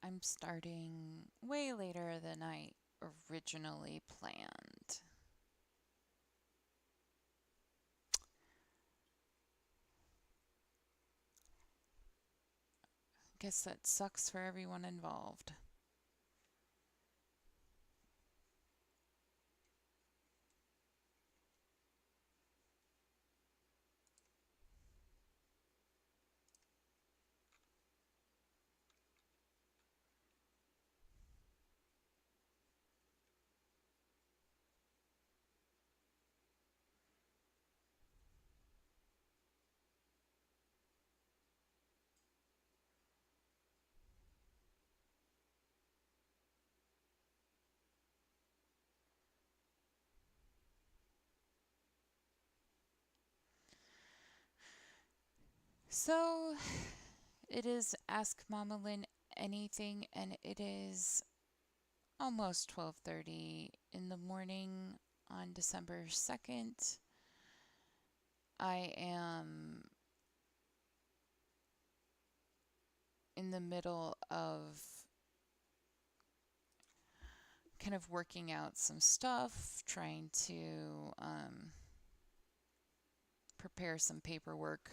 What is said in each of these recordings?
I'm starting way later than I originally planned. Guess that sucks for everyone involved. So it is Ask Mama Lynn Anything, and it is almost 12:30 in the morning on December 2nd. I am in the middle of kind of working out some stuff, trying to prepare some paperwork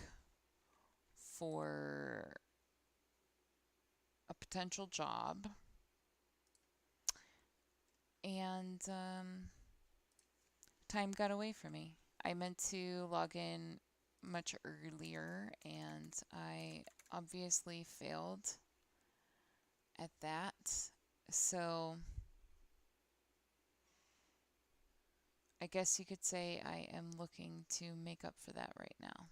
for a potential job. And time got away from me. I meant to log in much earlier, and I obviously failed at that. So I guess you could say I am looking to make up for that right now.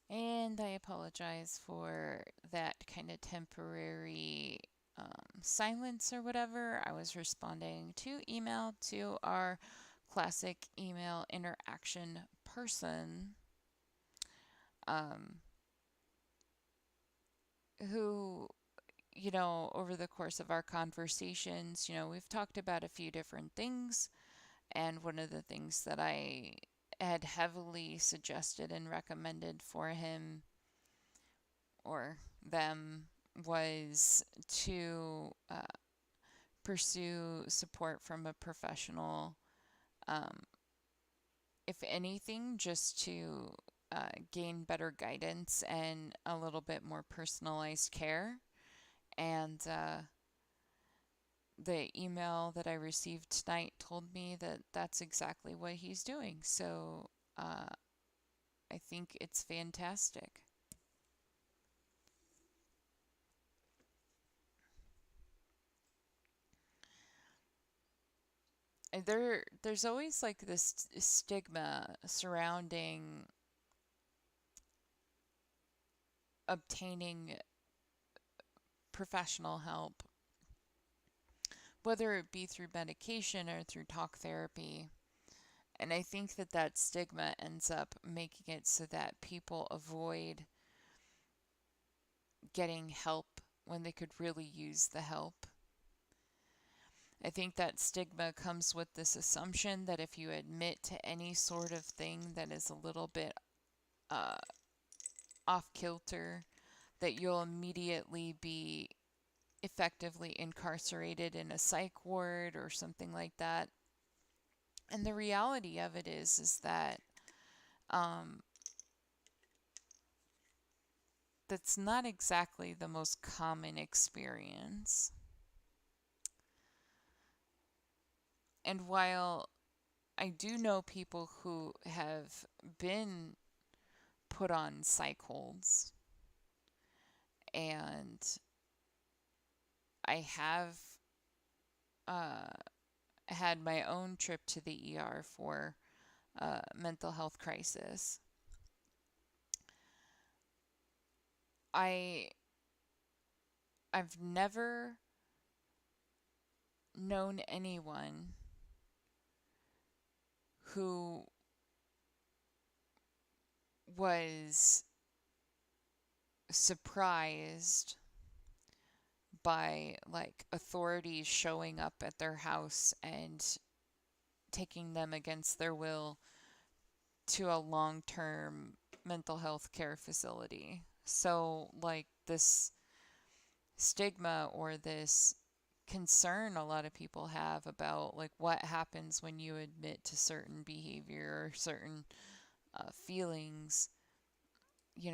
And I apologize for that kind of temporary silence or whatever. I was responding to email to our classic email interaction person, um, who, over the course of our conversations, we've talked about a few different things. And one of the things that I had heavily suggested and recommended for him or them was to pursue support from a professional, um, if anything, just to gain better guidance and a little bit more personalized care. And the email that I received tonight told me that that's exactly what he's doing. So I think it's fantastic. There's always like this stigma surrounding obtaining professional help, whether it be through medication or through talk therapy. And I think that that stigma ends up making it so that people avoid getting help when they could really use the help. I think that stigma comes with this assumption that if you admit to any sort of thing that is a little bit uh, off kilter, that you'll immediately be effectively incarcerated in a psych ward or something like that. And the reality of it is that um, that's not exactly the most common experience. And while I do know people who have been put on psych holds, and I have uh, had my own trip to the ER for mental health crisis. I I've never known anyone who was surprised by like authorities showing up at their house and taking them against their will to a long-term mental health care facility. So like this stigma or this concern a lot of people have about like what happens when you admit to certain behavior or certain feelings.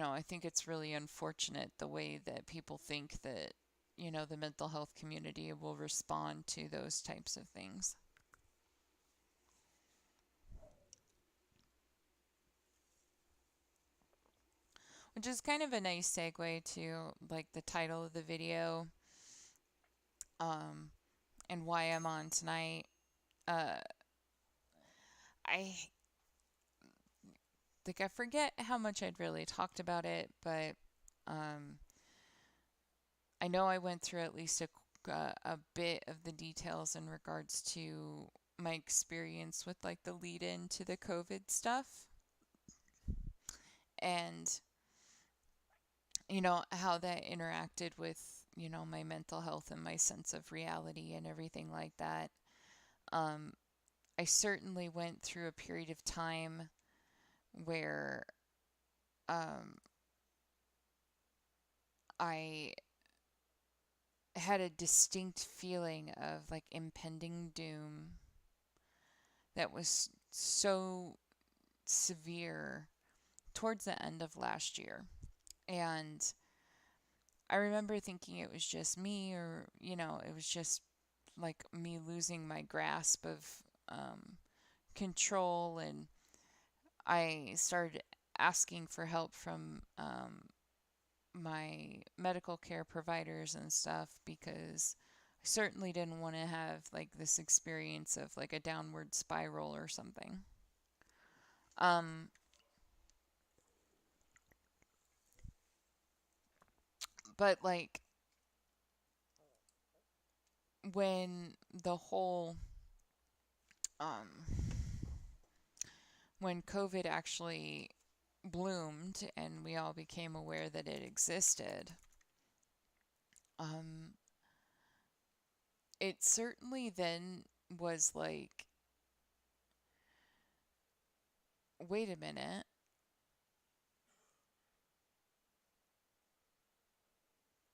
I think it's really unfortunate the way that people think that the mental health community will respond to those types of things. Which is kind of a nice segue to like the title of the video, um, and why I'm on tonight. Uh, I I forget how much I'd really talked about it, but um, I know I went through at least a bit of the details in regards to my experience with like the lead in to the COVID stuff, and how that interacted with my mental health and my sense of reality and everything like that. um, I certainly went through a period of time where um, I had a distinct feeling of like impending doom that was so severe towards the end of last year. And I remember thinking it was just me, or, it was just like me losing my grasp of control. And I started asking for help from my medical care providers and stuff because I certainly didn't want to have like this experience of like a downward spiral or something. Um, but like when the whole um, when COVID actually bloomed and we all became aware that it existed, um, it certainly then was like, wait a minute,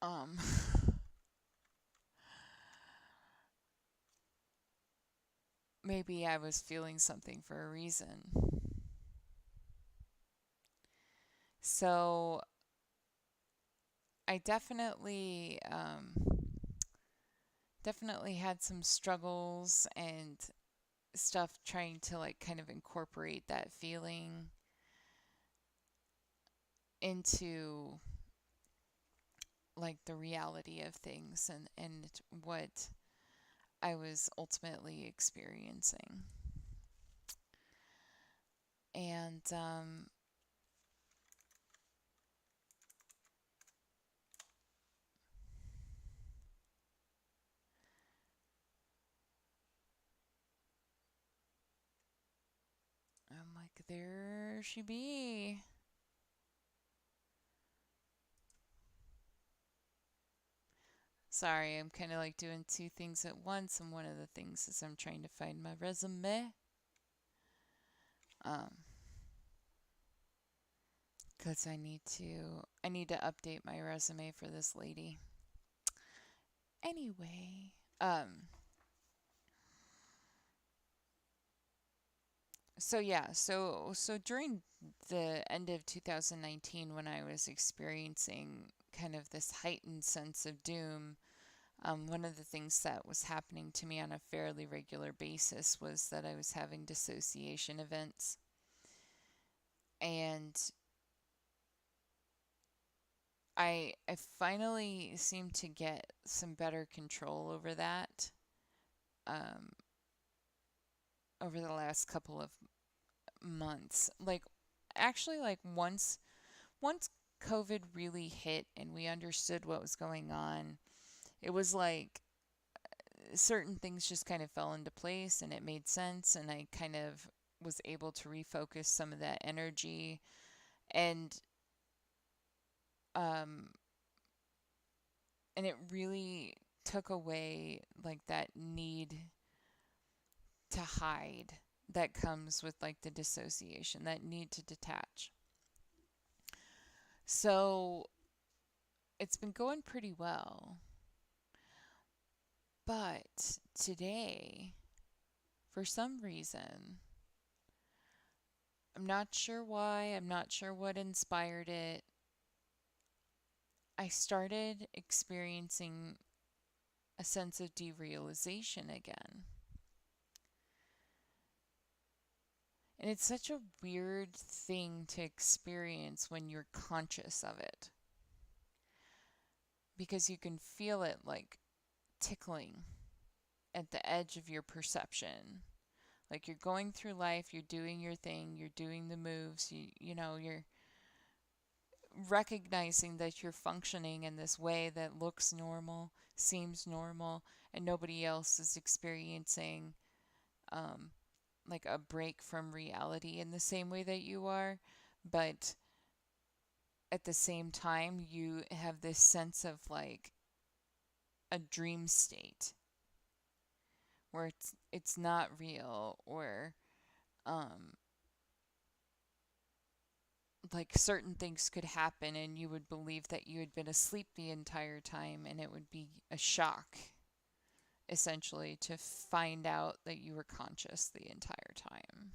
um, maybe I was feeling something for a reason. So I definitely had some struggles and stuff trying to like kind of incorporate that feeling into like the reality of things and what I was ultimately experiencing. And I'm like, there she be. Sorry, I'm kind of like doing two things at once, and one of the things is I'm trying to find my resume. Um, because I need to update my resume for this lady. Anyway, so yeah, so during the end of 2019 when I was experiencing kind of this heightened sense of doom, one of the things that was happening to me on a fairly regular basis was that I was having dissociation events. And I finally seemed to get some better control over that um, over the last couple of months. Like actually like once COVID really hit and we understood what was going on, it was like certain things just kind of fell into place and it made sense and I kind of was able to refocus some of that energy and um and it really took away like that need to hide that comes with like the dissociation, that need to detach. So it's been going pretty well. But today, for some reason, I'm not sure why, I'm not sure what inspired it. I started experiencing a sense of derealization again. And it's such a weird thing to experience when you're conscious of it because you can feel it like tickling at the edge of your perception. Like you're going through life, you're doing your thing, you're doing the moves, you're recognizing that you're functioning in this way that looks normal, seems normal, and nobody else is experiencing um, like a break from reality in the same way that you are. But at the same time, you have this sense of like a dream state where it's not real or um, like certain things could happen and you would believe that you had been asleep the entire time and it would be a shock essentially to find out that you were conscious the entire time.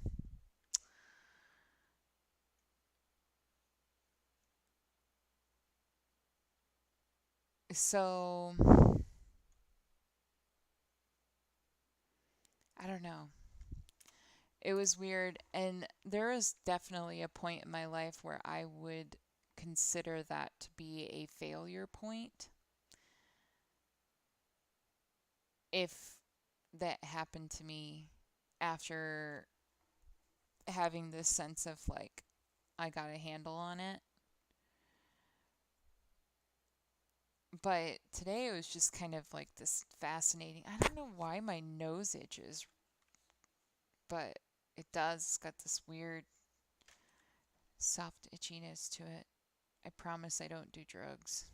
So I don't know. It was weird and there is definitely a point in my life where I would consider that to be a failure point if that happened to me after having this sense of like I got a handle on it. But today it was just kind of like this fascinating. I don't know why my nose itches, but it does. It's got this weird soft itchiness to it. I promise I don't do drugs.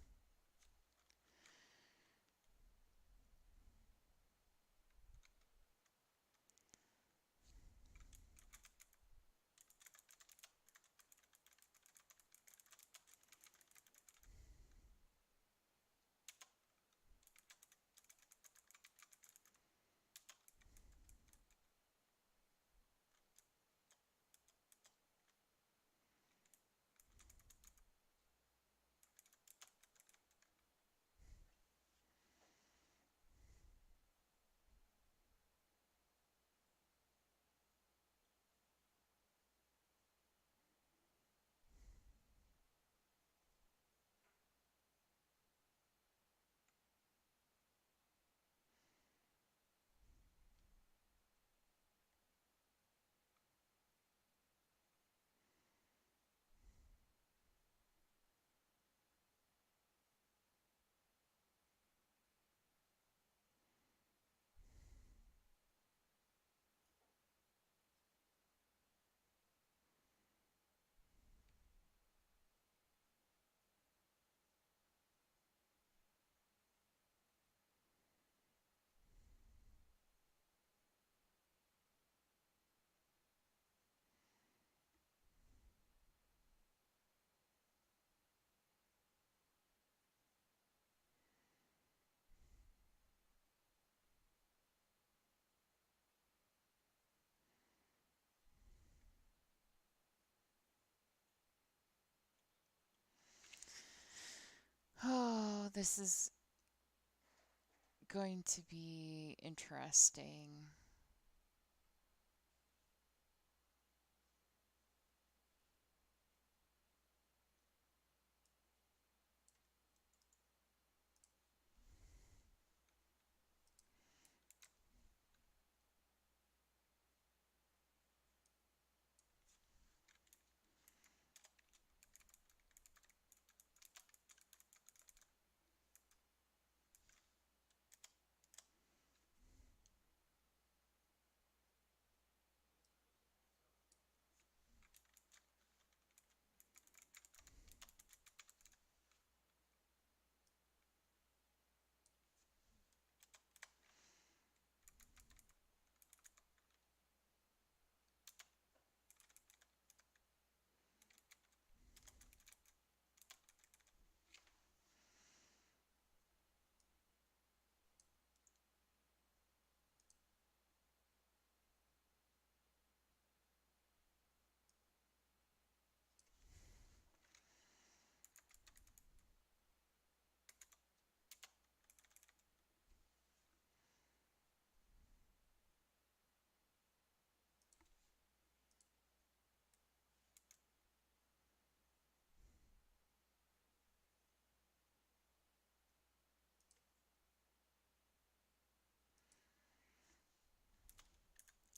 Oh, this is going to be interesting.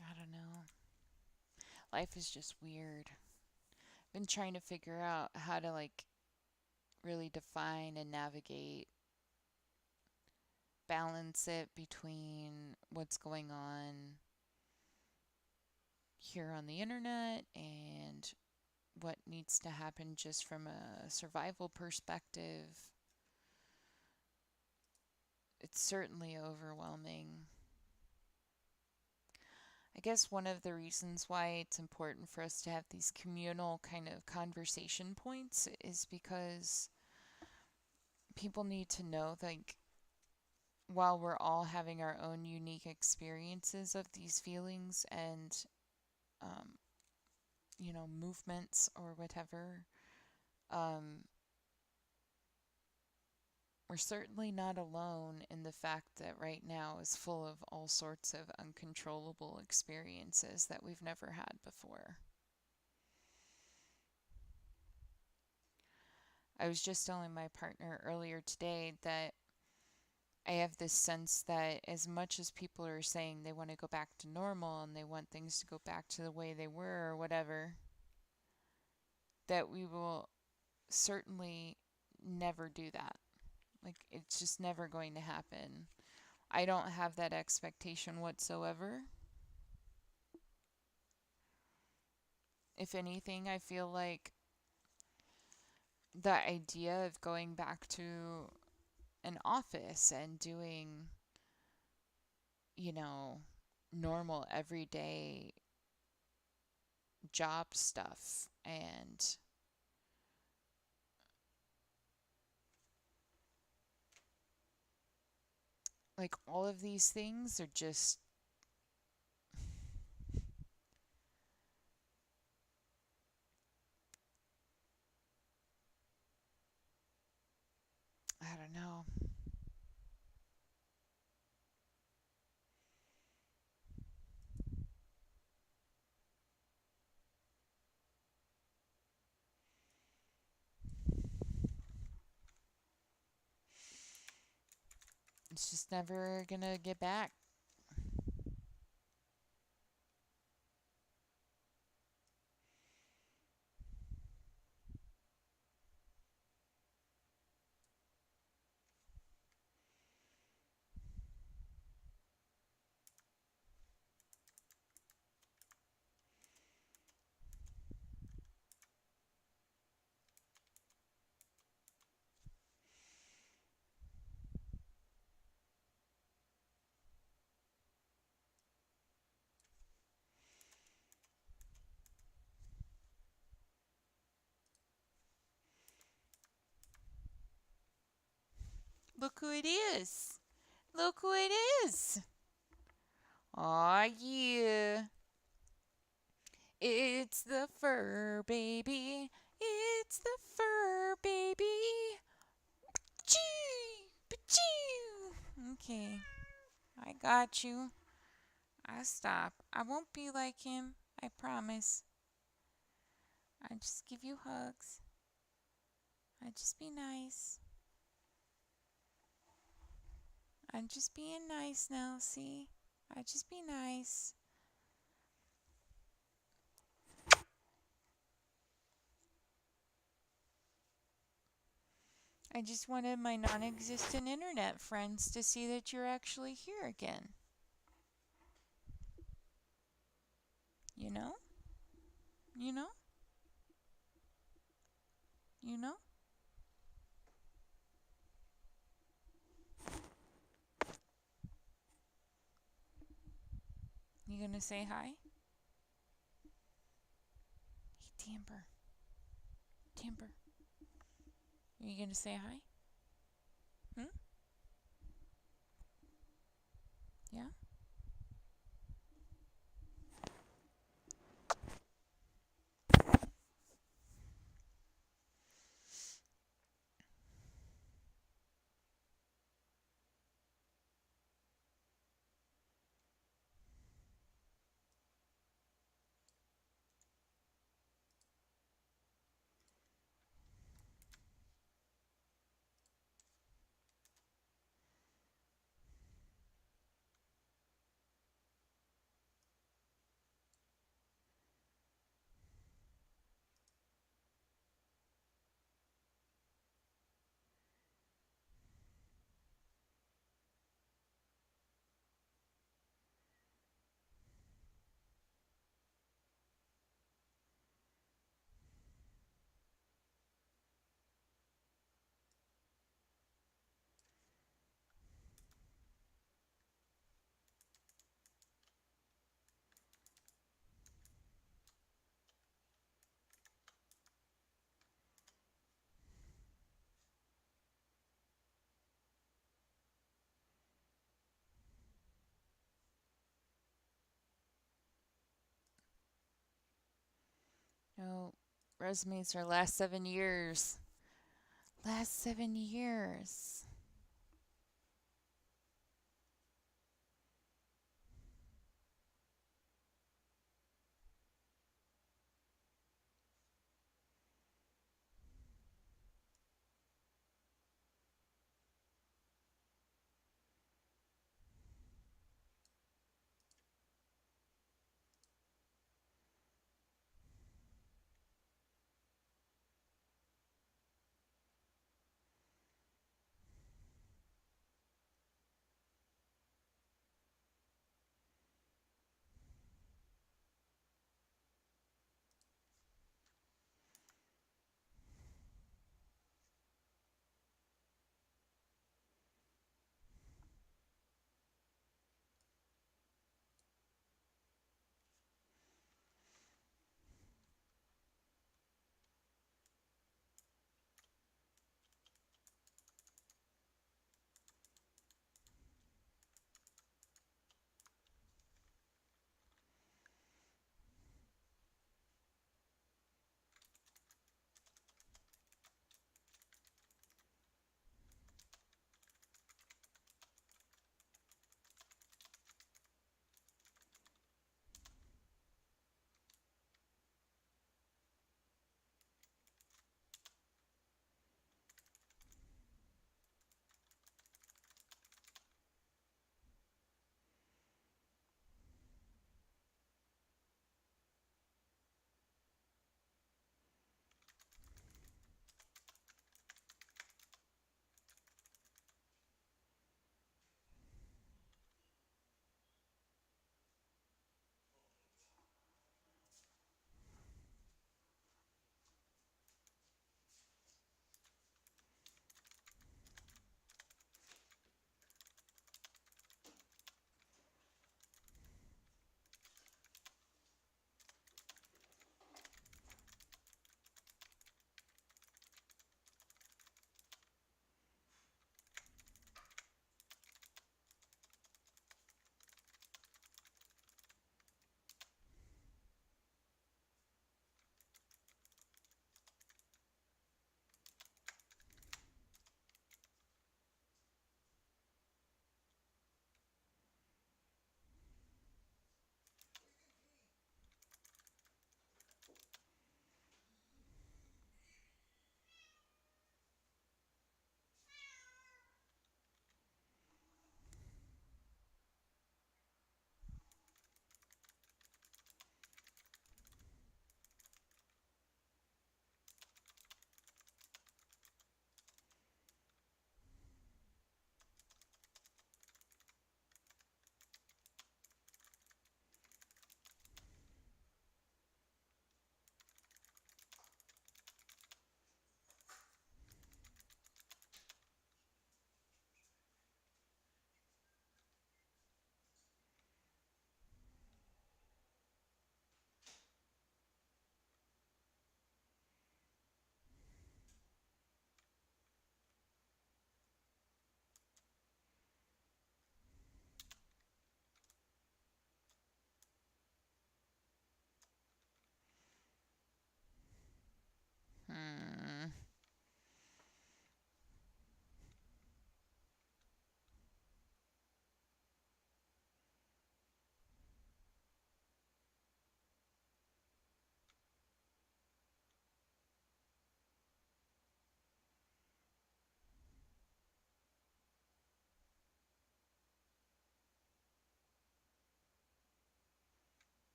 I don't know. Life is just weird. Been trying to figure out how to like really define and navigate, balance it between what's going on here on the internet and what needs to happen just from a survival perspective. It's certainly overwhelming. I guess one of the reasons why it's important for us to have these communal kind of conversation points is because people need to know that, like, while we're all having our own unique experiences of these feelings and, um, movements or whatever, um, we're certainly not alone in the fact that right now is full of all sorts of uncontrollable experiences that we've never had before. I was just telling my partner earlier today that I have this sense that as much as people are saying they want to go back to normal and they want things to go back to the way they were or whatever, that we will certainly never do that. Like, it's just never going to happen. I don't have that expectation whatsoever. If anything, I feel like the idea of going back to an office and doing, you know, normal everyday job stuff and like all of these things are just, I don't know. It's just never gonna get back. Look who it is. Look who it is. Aw, yeah. It's the fur baby. It's the fur baby. Chee! Pachoo! Okay, I got you. I stop. I won't be like him. I promise. I just give you hugs. I just be nice. I'm just being nice now, see? I just be nice. I just wanted my non existent internet friends to see that you're actually here again. You know? You know? You know? You gonna say hi? Hey, Timber. Timber. Are you gonna say hi? Hmm? Yeah? No. Resumes are last 7 years. Last 7 years.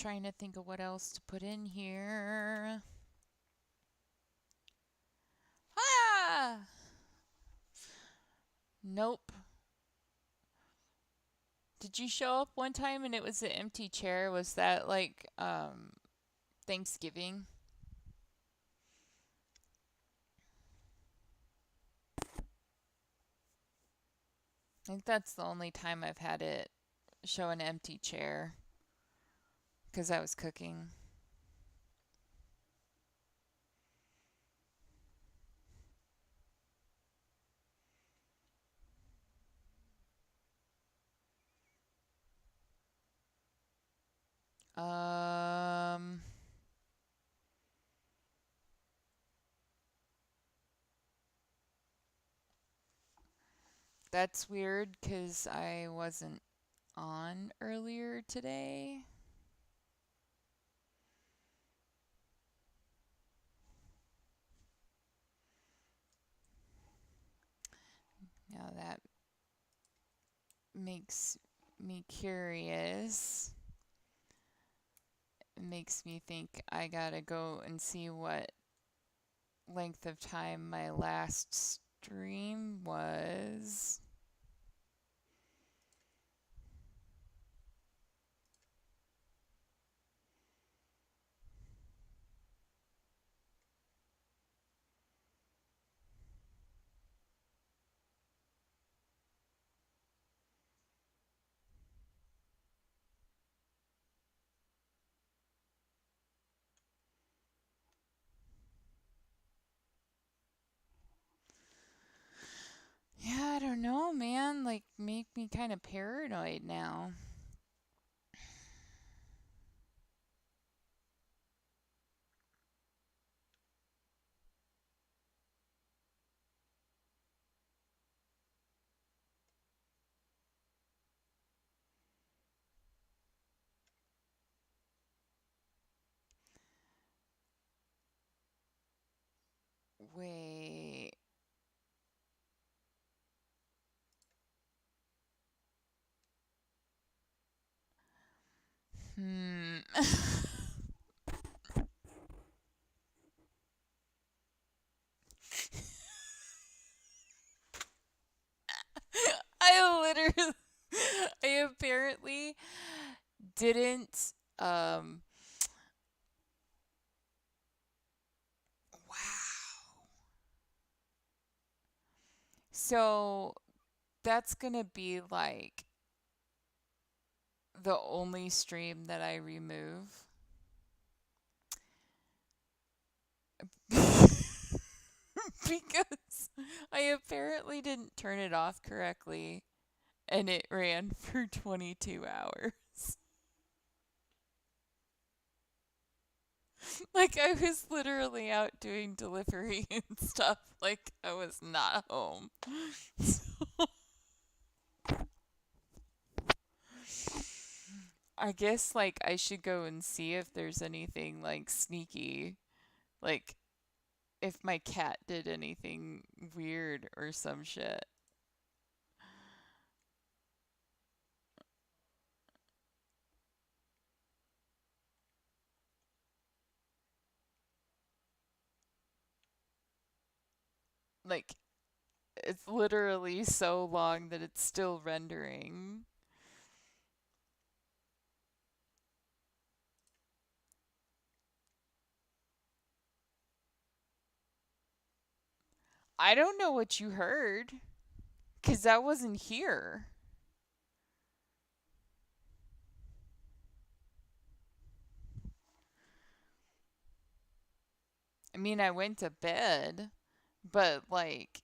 trying to think of what else to put in here. Ah! Nope. Did you show up one time and it was an empty chair? Was that like Thanksgiving? I think that's the only time I've had it show an empty chair because I was cooking. Um, that's weird because I wasn't on earlier today. Now that makes me curious. It makes me think I gotta go and see what length of time my last stream was. Yeah, I don't know, man. Like, make me kind of paranoid now. Wait. Hmm. I literally, I apparently didn't, wow. So that's gonna be like the only stream that I remove. Because I apparently didn't turn it off correctly and it ran for 22 hours. Like I was literally out doing delivery and stuff. Like I was not home. So I guess like I should go and see if there's anything like sneaky. Like if my cat did anything weird or some shit. Like it's literally so long that it's still rendering. I don't know what you heard, 'cause I wasn't here. I mean, I went to bed, but like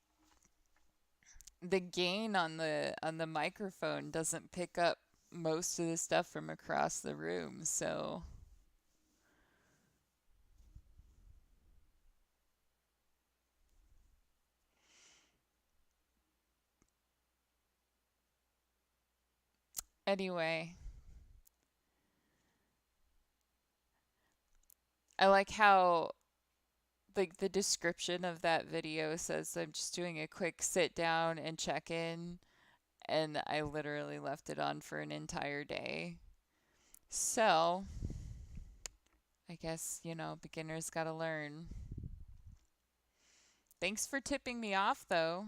the gain on the microphone doesn't pick up most of the stuff from across the room, so anyway, I like how like the description of that video says I'm just doing a quick sit down and check in, and I literally left it on for an entire day. So, I guess, beginners gotta learn. Thanks for tipping me off, though.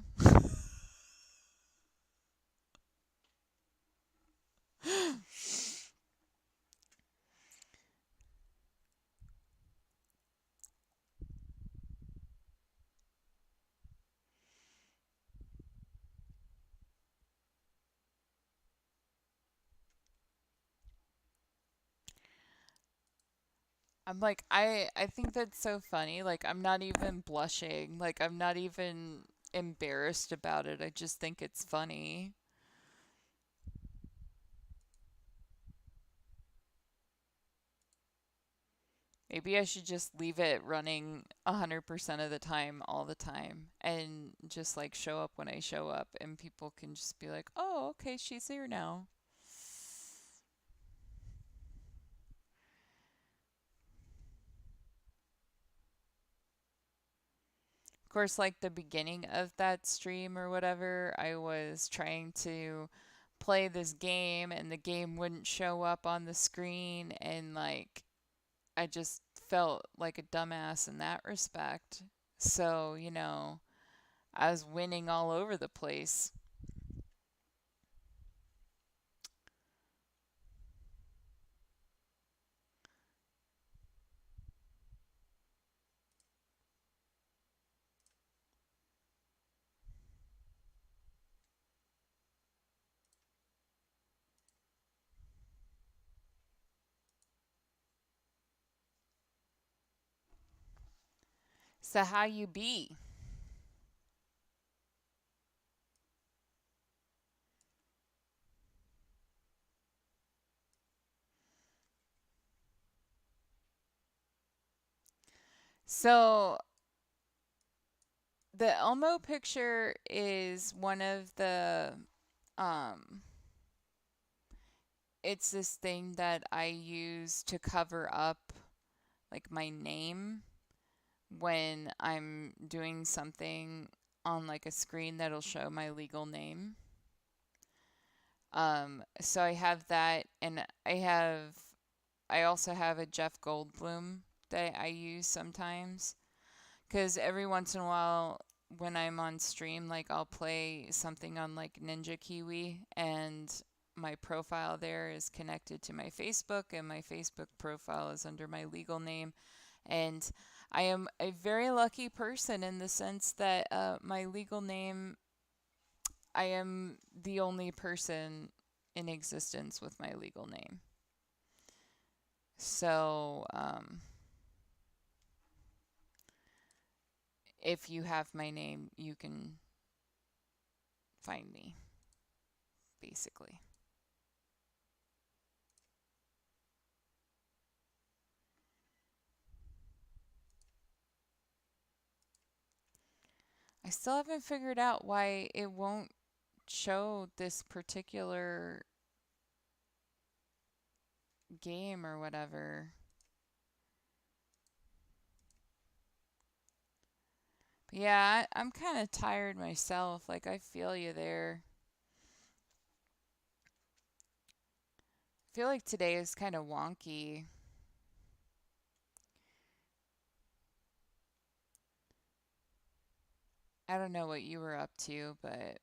I'm like, I think that's so funny. Like, I'm not even blushing. Like, I'm not even embarrassed about it. I just think it's funny. Maybe I should just leave it running 100% of the time, all the time, and just like show up when I show up, and people can just be like, oh, okay, she's here now. Of course, like the beginning of that stream or whatever, I was trying to play this game, and the game wouldn't show up on the screen, and like I just felt like a dumbass in that respect. So, I was winning all over the place. So how you be? So the Elmo picture is one of the um it's this thing that I use to cover up like my name when I'm doing something on like a screen that'll show my legal name. So I have that, and I also have a Jeff Goldblum that I use sometimes. Because every once in a while, when I'm on stream, like I'll play something on like Ninja Kiwi, and my profile there is connected to my Facebook, and my Facebook profile is under my legal name. And I am a very lucky person in the sense that my legal name, I am the only person in existence with my legal name. So, if you have my name, you can find me, basically. I still haven't figured out why it won't show this particular game or whatever. But yeah, I'm kind of tired myself. Like, I feel you there. I feel like today is kind of wonky. I don't know what you were up to, but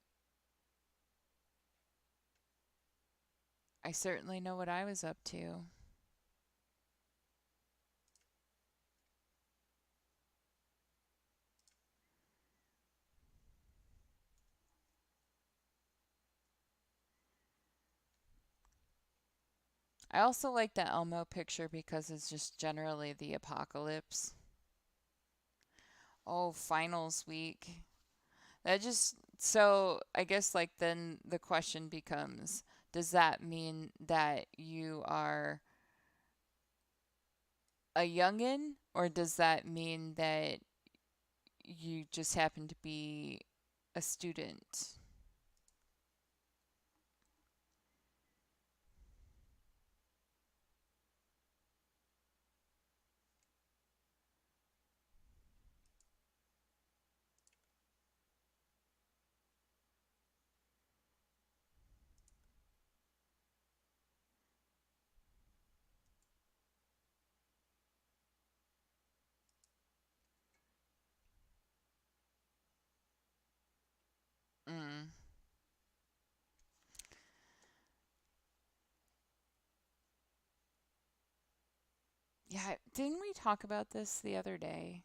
I certainly know what I was up to. I also like the Elmo picture because it's just generally the apocalypse. Oh, finals week. That just, so I guess like then the question becomes, does that mean that you are a youngin, or does that mean that you just happen to be a student? Yeah, didn't we talk about this the other day?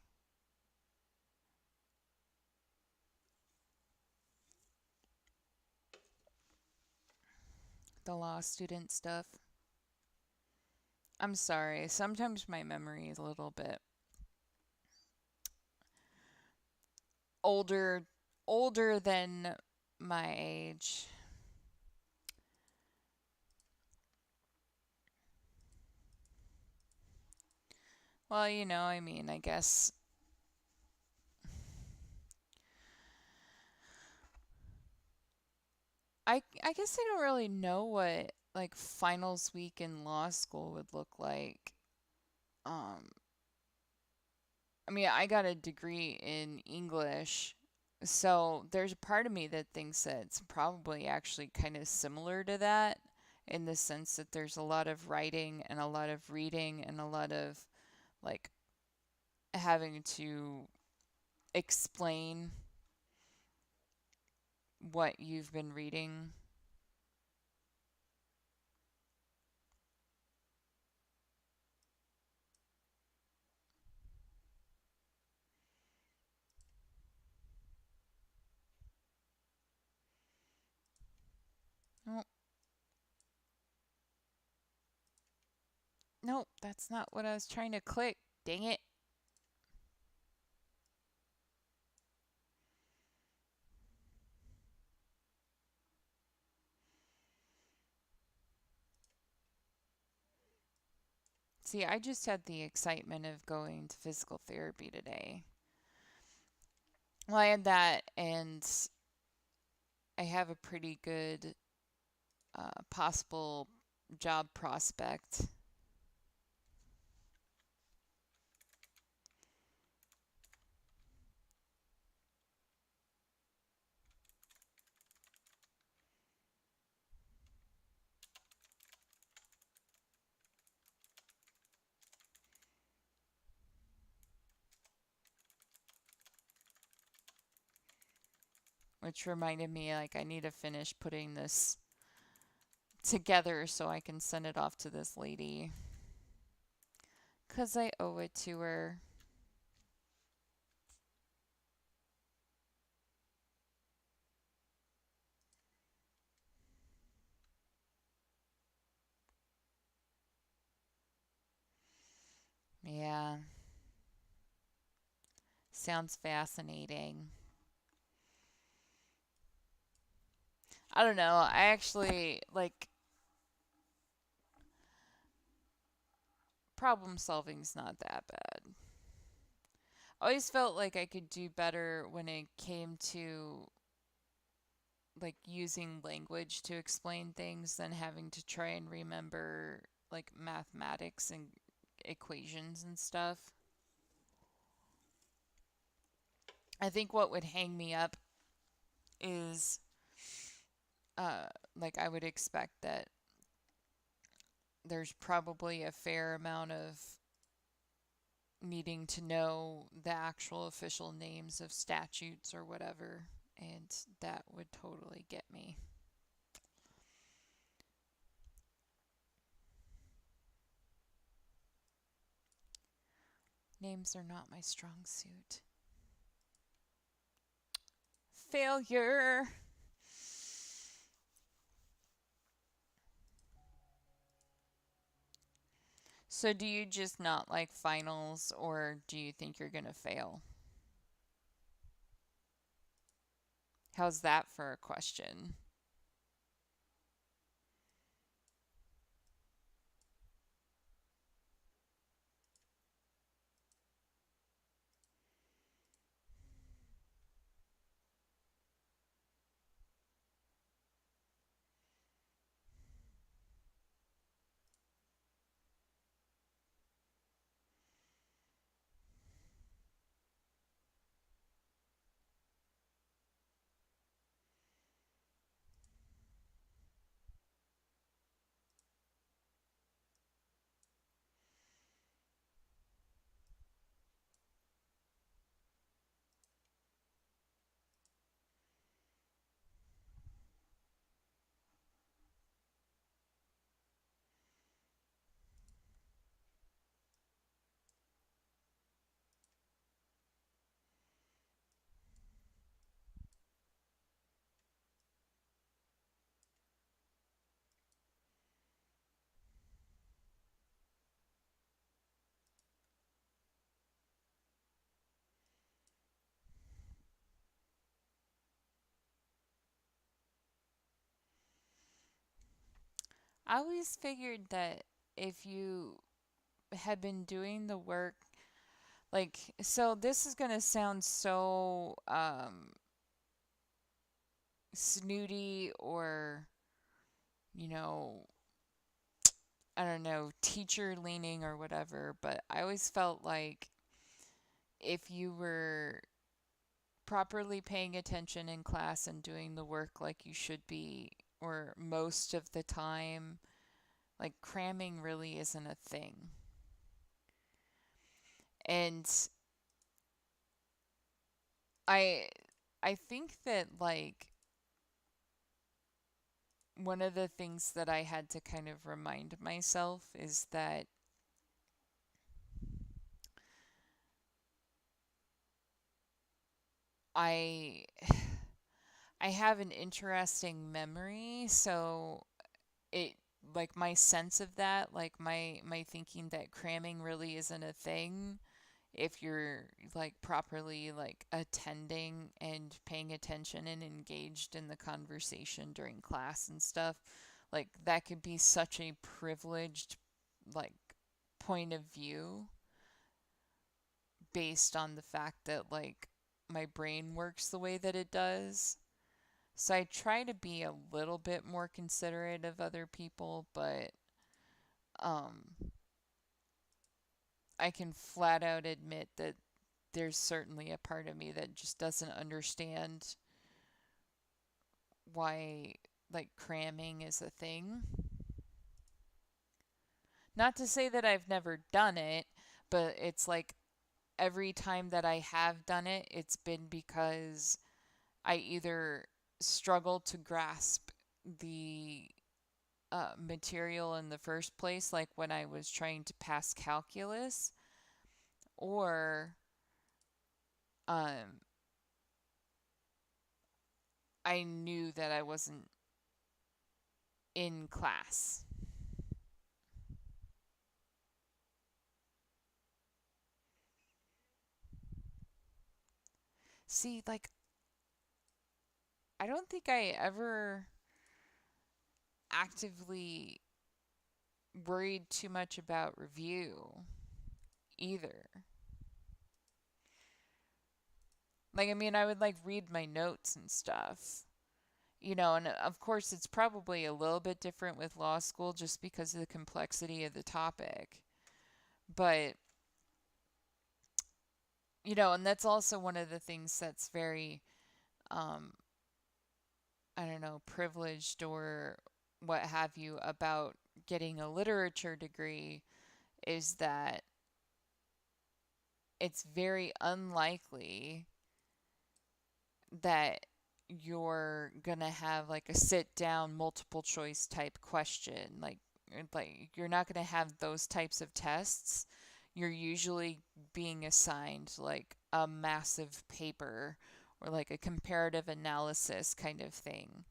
The law student stuff. I'm sorry. Sometimes my memory is a little bit older older than my age. Well, I mean, I guess I don't really know what like finals week in law school would look like. Um I mean, I got a degree in English, so there's a part of me that thinks that it's probably actually kind of similar to that in the sense that there's a lot of writing and a lot of reading and a lot of like having to explain what you've been reading. Nope, nope, that's not what I was trying to click. Dang it. See, I just had the excitement of going to physical therapy today. Well, I had that, and I have a pretty good possible job prospect, which reminded me like I need to finish putting this together so I can send it off to this lady because I owe it to her. Yeah, sounds fascinating. I don't know. I actually like problem solving's not that bad. I always felt like I could do better when it came to like using language to explain things than having to try and remember like mathematics and equations and stuff. I think what would hang me up is uh like I would expect that there's probably a fair amount of needing to know the actual official names of statutes or whatever, and that would totally get me. Names are not my strong suit. Failure. So, do you just not like finals, or do you think you're going to fail? How's that for a question? I always figured that if you had been doing the work, like, so this is going to sound so snooty or, you know, I don't know, teacher leaning or whatever, but I always felt like if you were properly paying attention in class and doing the work like you should be, or most of the time, like cramming really isn't a thing. And I I think that like one of the things that I had to kind of remind myself is that I I have an interesting memory, so it like my sense of that, like my thinking that cramming really isn't a thing if you're like properly like attending and paying attention and engaged in the conversation during class and stuff, like that could be such a privileged like point of view based on the fact that like my brain works the way that it does. So I try to be a little bit more considerate of other people, but um I can flat out admit that there's certainly a part of me that just doesn't understand why like cramming is a thing. Not to say that I've never done it, but it's like every time that I have done it, it's been because I either struggle to grasp the material in the first place, like when I was trying to pass calculus, or um, I knew that I wasn't in class. See, like, I don't think I ever actively worried too much about review either. Like, I mean, I would like read my notes and stuff, and of course, it's probably a little bit different with law school just because of the complexity of the topic. But, and that's also one of the things that's very, um, I don't know, privileged or what have you about getting a literature degree is that it's very unlikely that you're gonna have like a sit down multiple choice type question. Like you're not gonna have those types of tests. You're usually being assigned like a massive paper or like a comparative analysis kind of thing.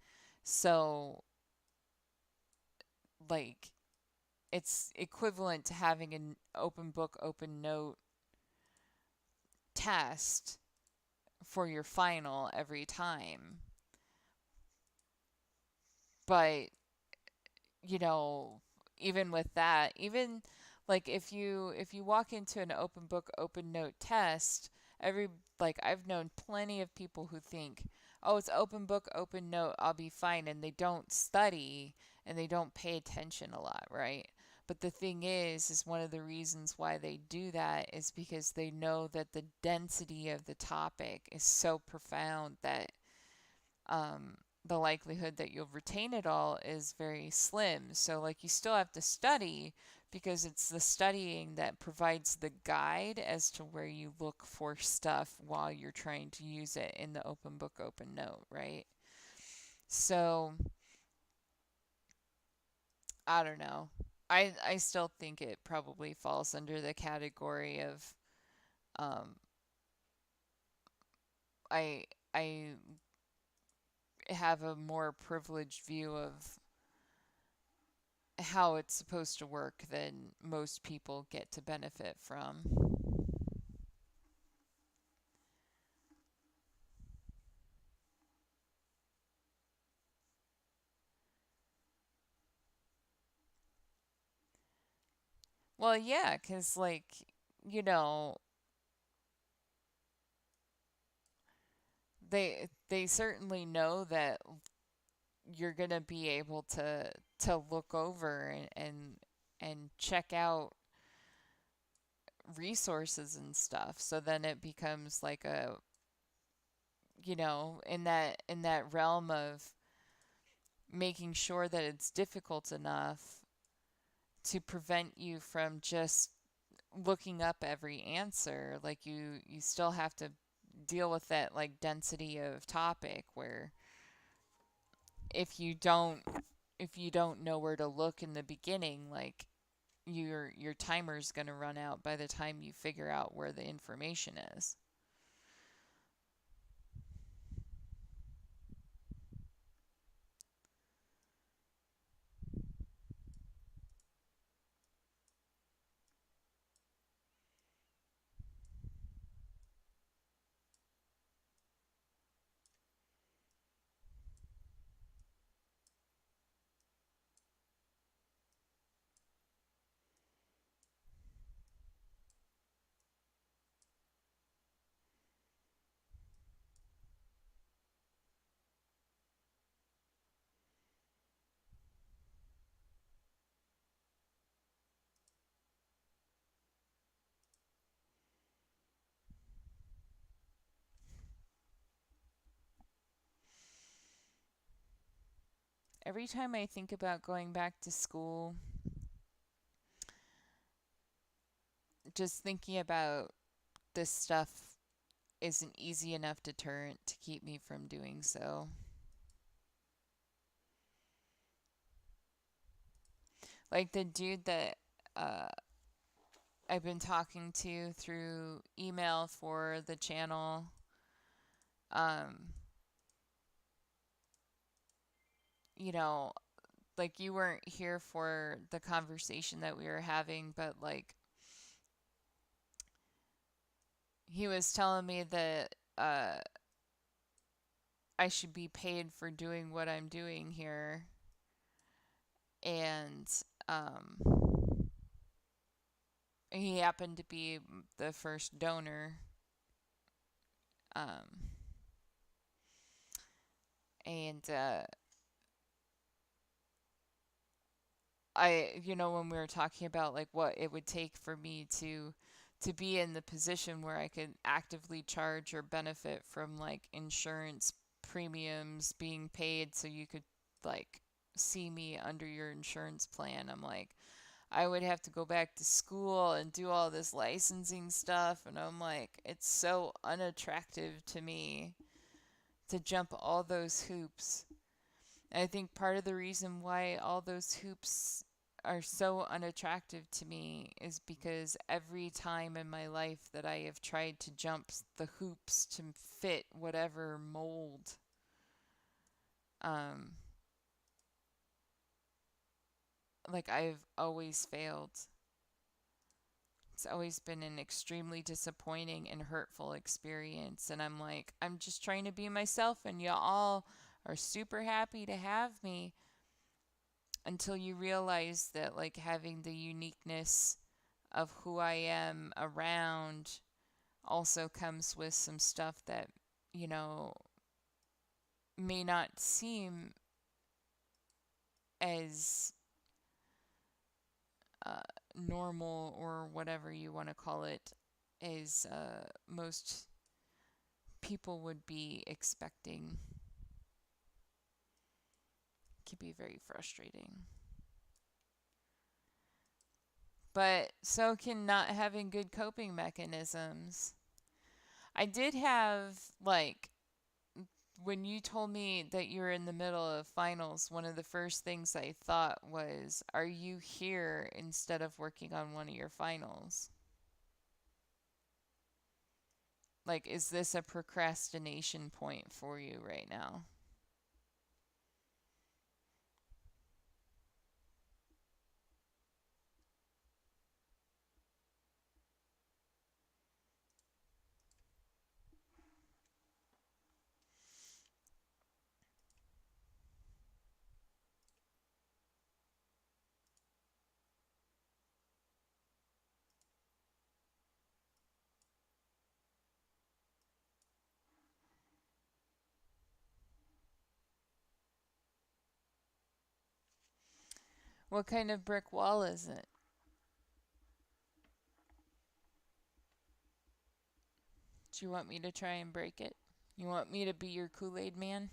So like it's equivalent to having an open book, open note test for your final every time. But, you know, even with that, even like if you walk into an open book, open note test, every like I've known plenty of people who think, "Oh, it's open book, open note, I'll be fine," and they don't study and they don't pay attention a lot, right? But the thing is one of the reasons why they do that is because they know that the density of the topic is so profound that the likelihood that you'll retain it all is very slim. So, like, you still have to study because it's the studying that provides the guide as to where you look for stuff while you're trying to use it in the open book, open note, right? So, I don't know. I still think it probably falls under the category of um, I I have a more privileged view of how it's supposed to work than most people get to benefit from. Well, yeah, cuz like, you know, they certainly know that you're going to be able to look over and check out resources and stuff. So then it becomes like a, in that realm of making sure that it's difficult enough to prevent you from just looking up every answer. Like you still have to deal with that like density of topic where if you don't if you don't know where to look in the beginning, like your timer's going to run out by the time you figure out where the information is. Every time I think about going back to school, just thinking about this stuff isn't easy enough deterrent to keep me from doing so. Like the dude that uh, I've been talking to through email for the channel, um, you know, like you weren't here for the conversation that we were having, but like he was telling me that I should be paid for doing what I'm doing here, and um, he happened to be the first donor, um, and when we were talking about like what it would take for me to be in the position where I could actively charge or benefit from like insurance premiums being paid so you could like see me under your insurance plan. I'm like, I would have to go back to school and do all this licensing stuff, and I'm like, it's so unattractive to me to jump all those hoops. And I think part of the reason why all those hoops are so unattractive to me is because every time in my life that I have tried to jump the hoops to fit whatever mold, um, like I've always failed. It's always been an extremely disappointing and hurtful experience. And I'm like, I'm just trying to be myself, and y'all are super happy to have me until you realize that, like, having the uniqueness of who I am around also comes with some stuff that, you know, may not seem as uh, normal or whatever you want to call it as most people would be expecting. Can be very frustrating. But so can not having good coping mechanisms. I did have, like, when you told me that you were in the middle of finals, one of the first things I thought was, are you here instead of working on one of your finals? Like, is this a procrastination point for you right now? What kind of brick wall is it? Do you want me to try and break it? You want me to be your Kool-Aid man?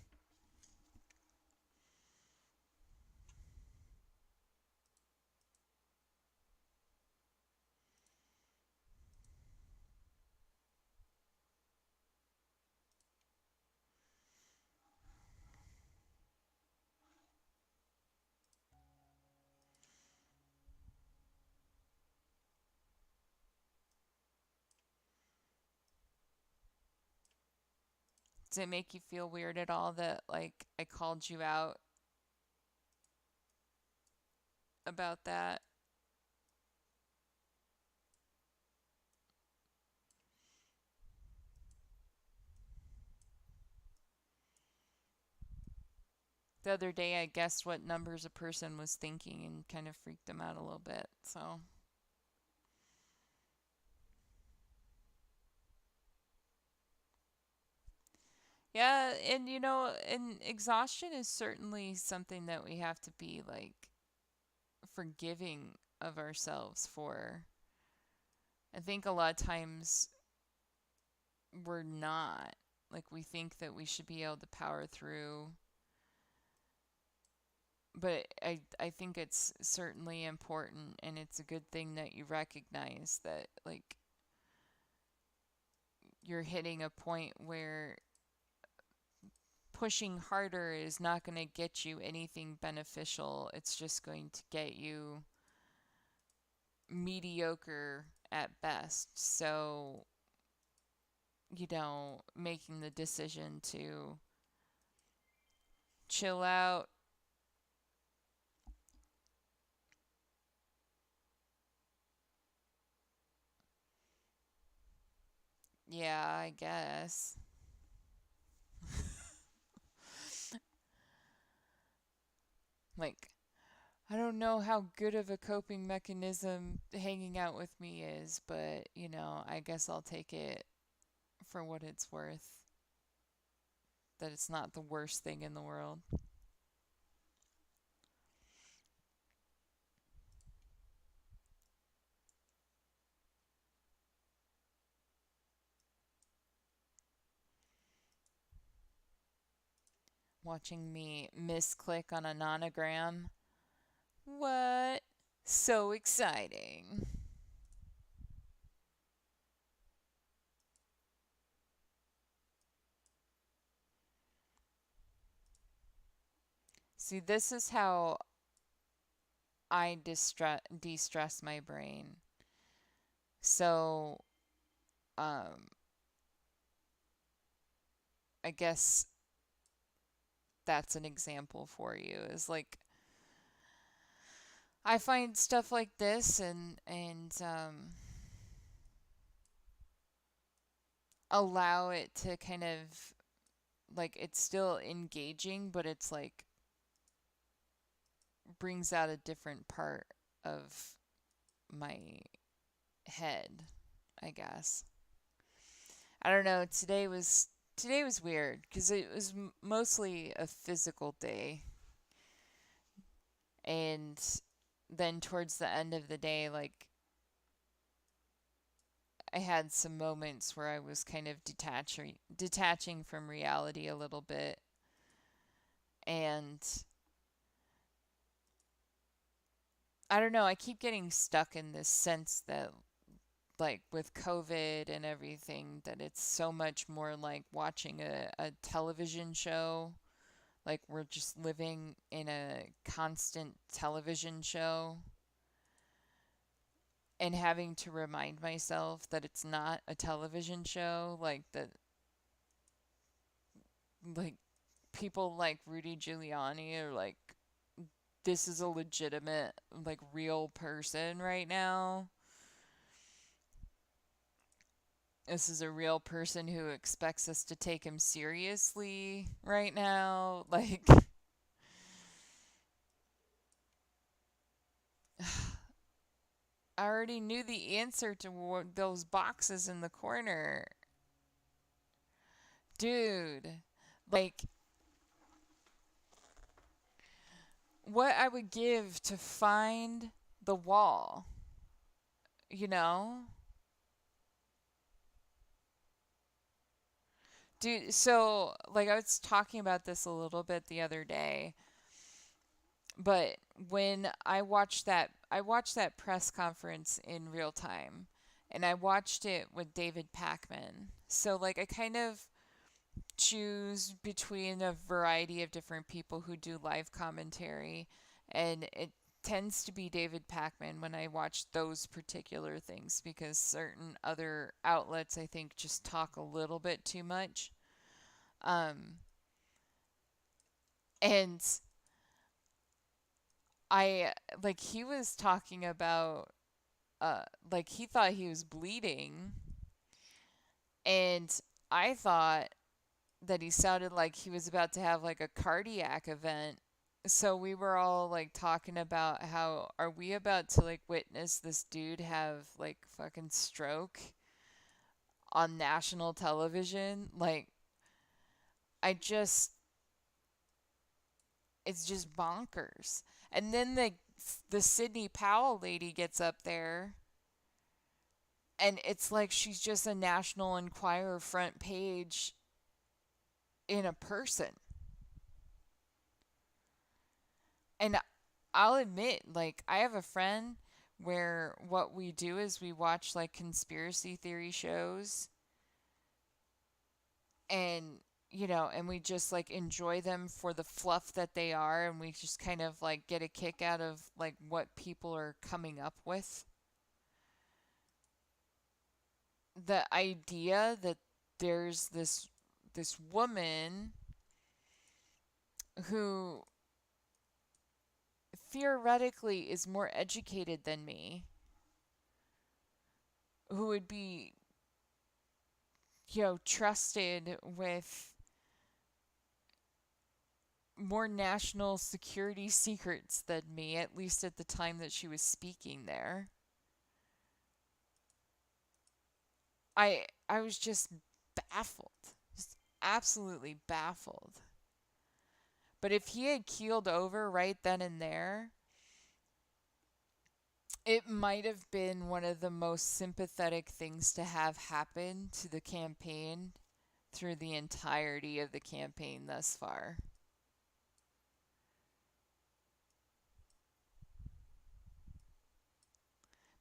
Does it make you feel weird at all that, like, I called you out about that? The other day, I guessed what numbers a person was thinking and kind of freaked them out a little bit. So, yeah, and and exhaustion is certainly something that we have to be like forgiving of ourselves for. I think a lot of times we're not. Like, we think that we should be able to power through, but I think it's certainly important, and it's a good thing that you recognize that, like, you're hitting a point where pushing harder is not going to get you anything beneficial. It's just going to get you mediocre at best. So, making the decision to chill out. Yeah, I guess. Like, I don't know how good of a coping mechanism hanging out with me is, but, I guess I'll take it for what it's worth. That it's not the worst thing in the world. Watching me misclick on a nonogram. What? So exciting. See, this is how I de-stress my brain. So, um, I guess that's an example for you. Is like I find stuff like this and allow it to kind of like it's still engaging, but it's like brings out a different part of my head, I guess. I don't know. Today was weird because it was mostly a physical day, and then towards the end of the day, like I had some moments where I was kind of detaching from reality a little bit, and I don't know. I keep getting stuck in this sense that like with COVID and everything, that it's so much more like watching a television show. Like we're just living in a constant television show and having to remind myself that it's not a television show. Like people like Rudy Giuliani are like, this is a legitimate, like real person right now. This is a real person who expects us to take him seriously right now. Like, I already knew the answer to those boxes in the corner. Dude, like, what I would give to find the wall, you know? Dude, so like I was talking about this a little bit the other day, but when I watched that press conference in real time, and I watched it with David Packman. So like I kind of choose between a variety of different people who do live commentary, and it tends to be David Packman when I watch those particular things because certain other outlets I think just talk a little bit too much. Um, and I like he was talking about like he thought he was bleeding, and I thought that he sounded like he was about to have like a cardiac event. So we were all like talking about how are we about to like witness this dude have like fucking stroke on national television? Like I just it's just bonkers. And then the Sidney Powell lady gets up there and it's like she's just a National Enquirer front page in a person. And I'll admit, like, I have a friend where what we do is we watch like conspiracy theory shows and and we just like enjoy them for the fluff that they are, and we just kind of like get a kick out of like what people are coming up with. The idea that there's this woman who theoretically is more educated than me, who would be, trusted with more national security secrets than me, at least at the time that she was speaking there. I was just baffled. Just absolutely baffled. But if he had keeled over right then and there, it might have been one of the most sympathetic things to have happen to the campaign through the entirety of the campaign thus far.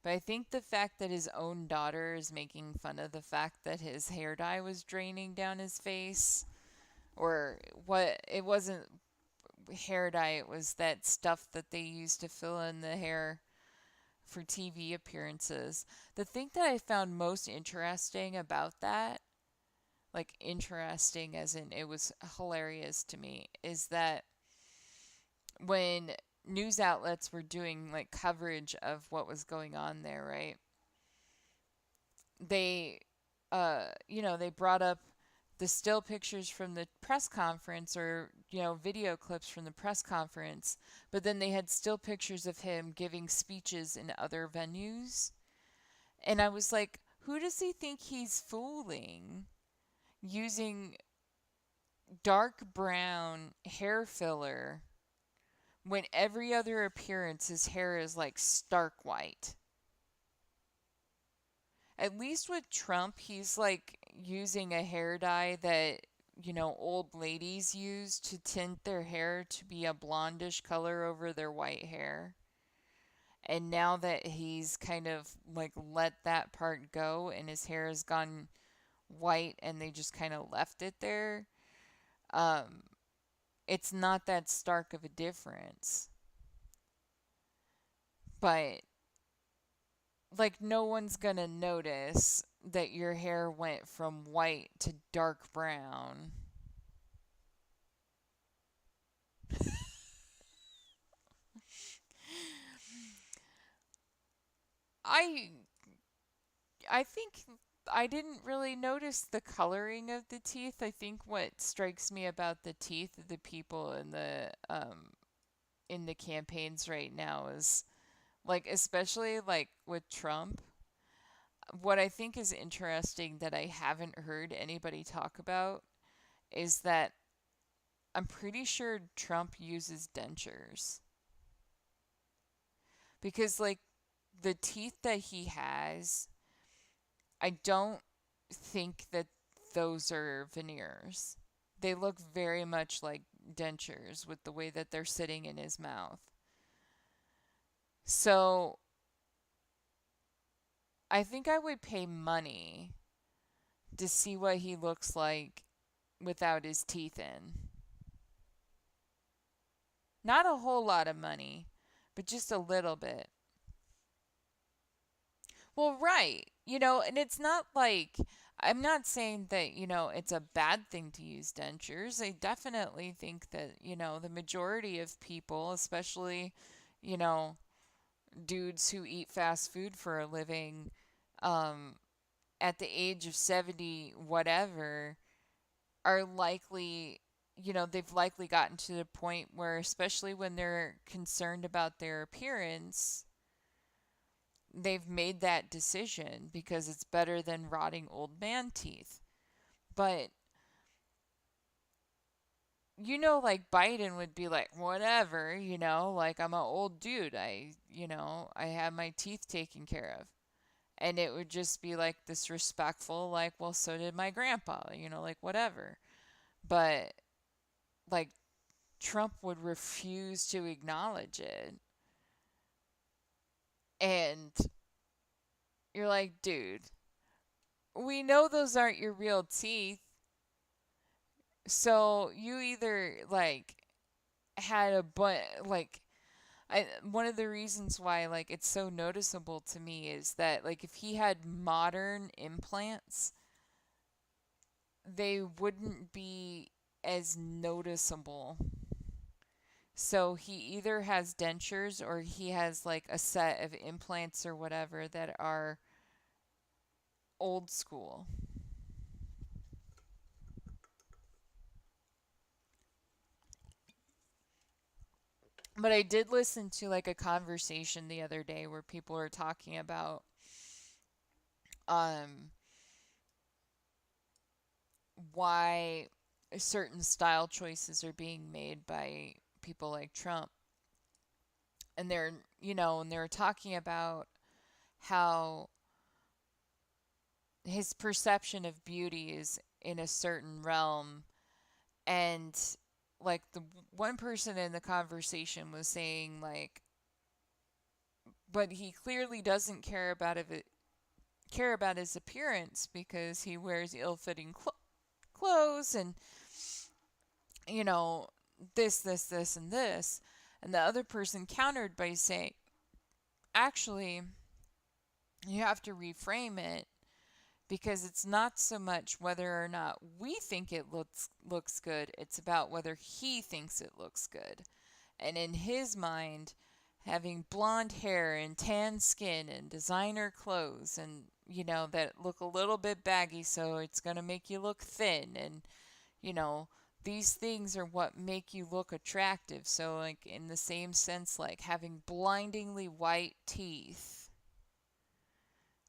But I think the fact that his own daughter is making fun of the fact that his hair dye was draining down his face, or what, it wasn't hair dye, it was that stuff that they used to fill in the hair for TV appearances. The thing that I found most interesting about that, like interesting as in it was hilarious to me, is that when news outlets were doing like coverage of what was going on there, right? They they brought up the still pictures from the press conference, or video clips from the press conference, but then they had still pictures of him giving speeches in other venues. And I was like, who does he think he's fooling using dark brown hair filler when every other appearance his hair is like stark white? At least with Trump, he's like using a hair dye that, old ladies use to tint their hair to be a blondish color over their white hair. And now that he's kind of like let that part go and his hair has gone white and they just kind of left it there, um, it's not that stark of a difference. But like no one's gonna notice that your hair went from white to dark brown. I I think I didn't really notice the coloring of the teeth. I think what strikes me about the teeth of the people in the campaigns right now is like, especially like with Trump, what I think is interesting that I haven't heard anybody talk about is that I'm pretty sure Trump uses dentures. because like the teeth that he has, I don't think that those are veneers. They look very much like dentures with the way that they're sitting in his mouth. So I think I would pay money to see what he looks like without his teeth in. Not a whole lot of money, but just a little bit. Well, right. And it's not like I'm not saying that, it's a bad thing to use dentures. I definitely think that, the majority of people, especially, you know, dudes who eat fast food for a living, um, at the age of 70, whatever, are likely, they've likely gotten to the point where, especially when they're concerned about their appearance, they've made that decision because it's better than rotting old man teeth. But, like Biden would be like, whatever, like I'm an old dude. I have my teeth taken care of. And it would just be like this respectful, like, well, so did my grandpa, like whatever. But, like, Trump would refuse to acknowledge it. And you're like, dude, we know those aren't your real teeth. So you either like had a like one of the reasons why like it's so noticeable to me is that like if he had modern implants, they wouldn't be as noticeable. So he either has dentures or he has like a set of implants or whatever that are old school. But I did listen to like a conversation the other day where people were talking about um why certain style choices are being made by people like Trump. And they're talking about how his perception of beauty is in a certain realm. And like the one person in the conversation was saying like, but he clearly doesn't care about his appearance because he wears ill-fitting clothes and you know this and this. And the other person countered by saying, actually, you have to reframe it because it's not so much whether or not we think it looks good, it's about whether he thinks it looks good. And in his mind, having blonde hair and tan skin and designer clothes and that look a little bit baggy so it's going to make you look thin and you know these things are what make you look attractive. So like in the same sense, like having blindingly white teeth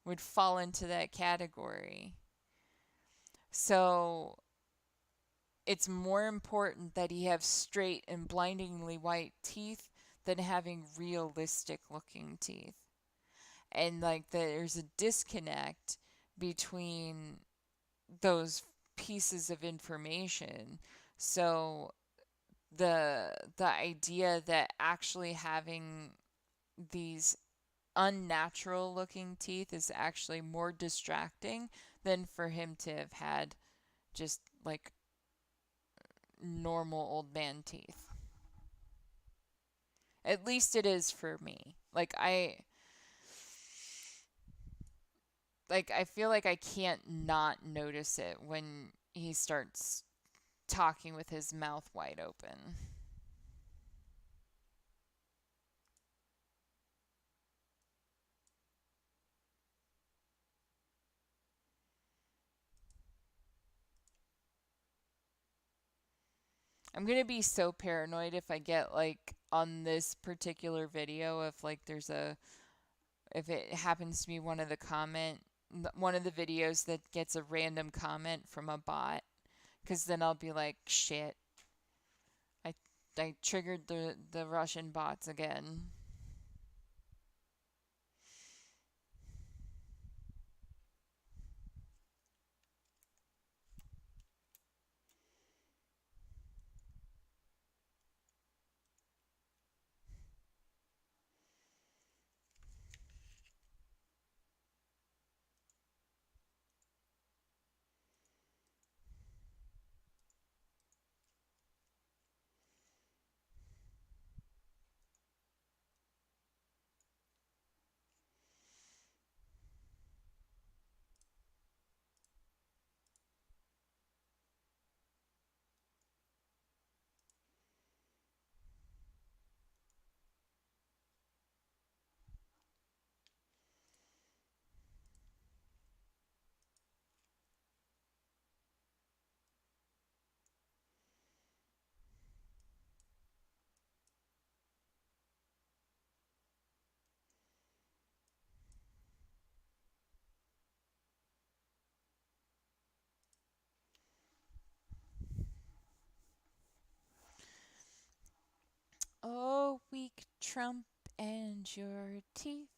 would fall into that category. So it's more important that he have straight and blindingly white teeth than having realistic looking teeth. And like there's a disconnect between those pieces of information. So the idea that actually having these unnatural looking teeth is actually more distracting than for him to have had just like normal old man teeth. At least it is for me. I feel like I can't not notice it when he starts talking with his mouth wide open. I'm going to be so paranoid if I get like on this particular video if it happens to be one of the videos that gets a random comment from a bot, cuz then I'll be like, shit. I I triggered the Russian bots again. Trump and your teeth.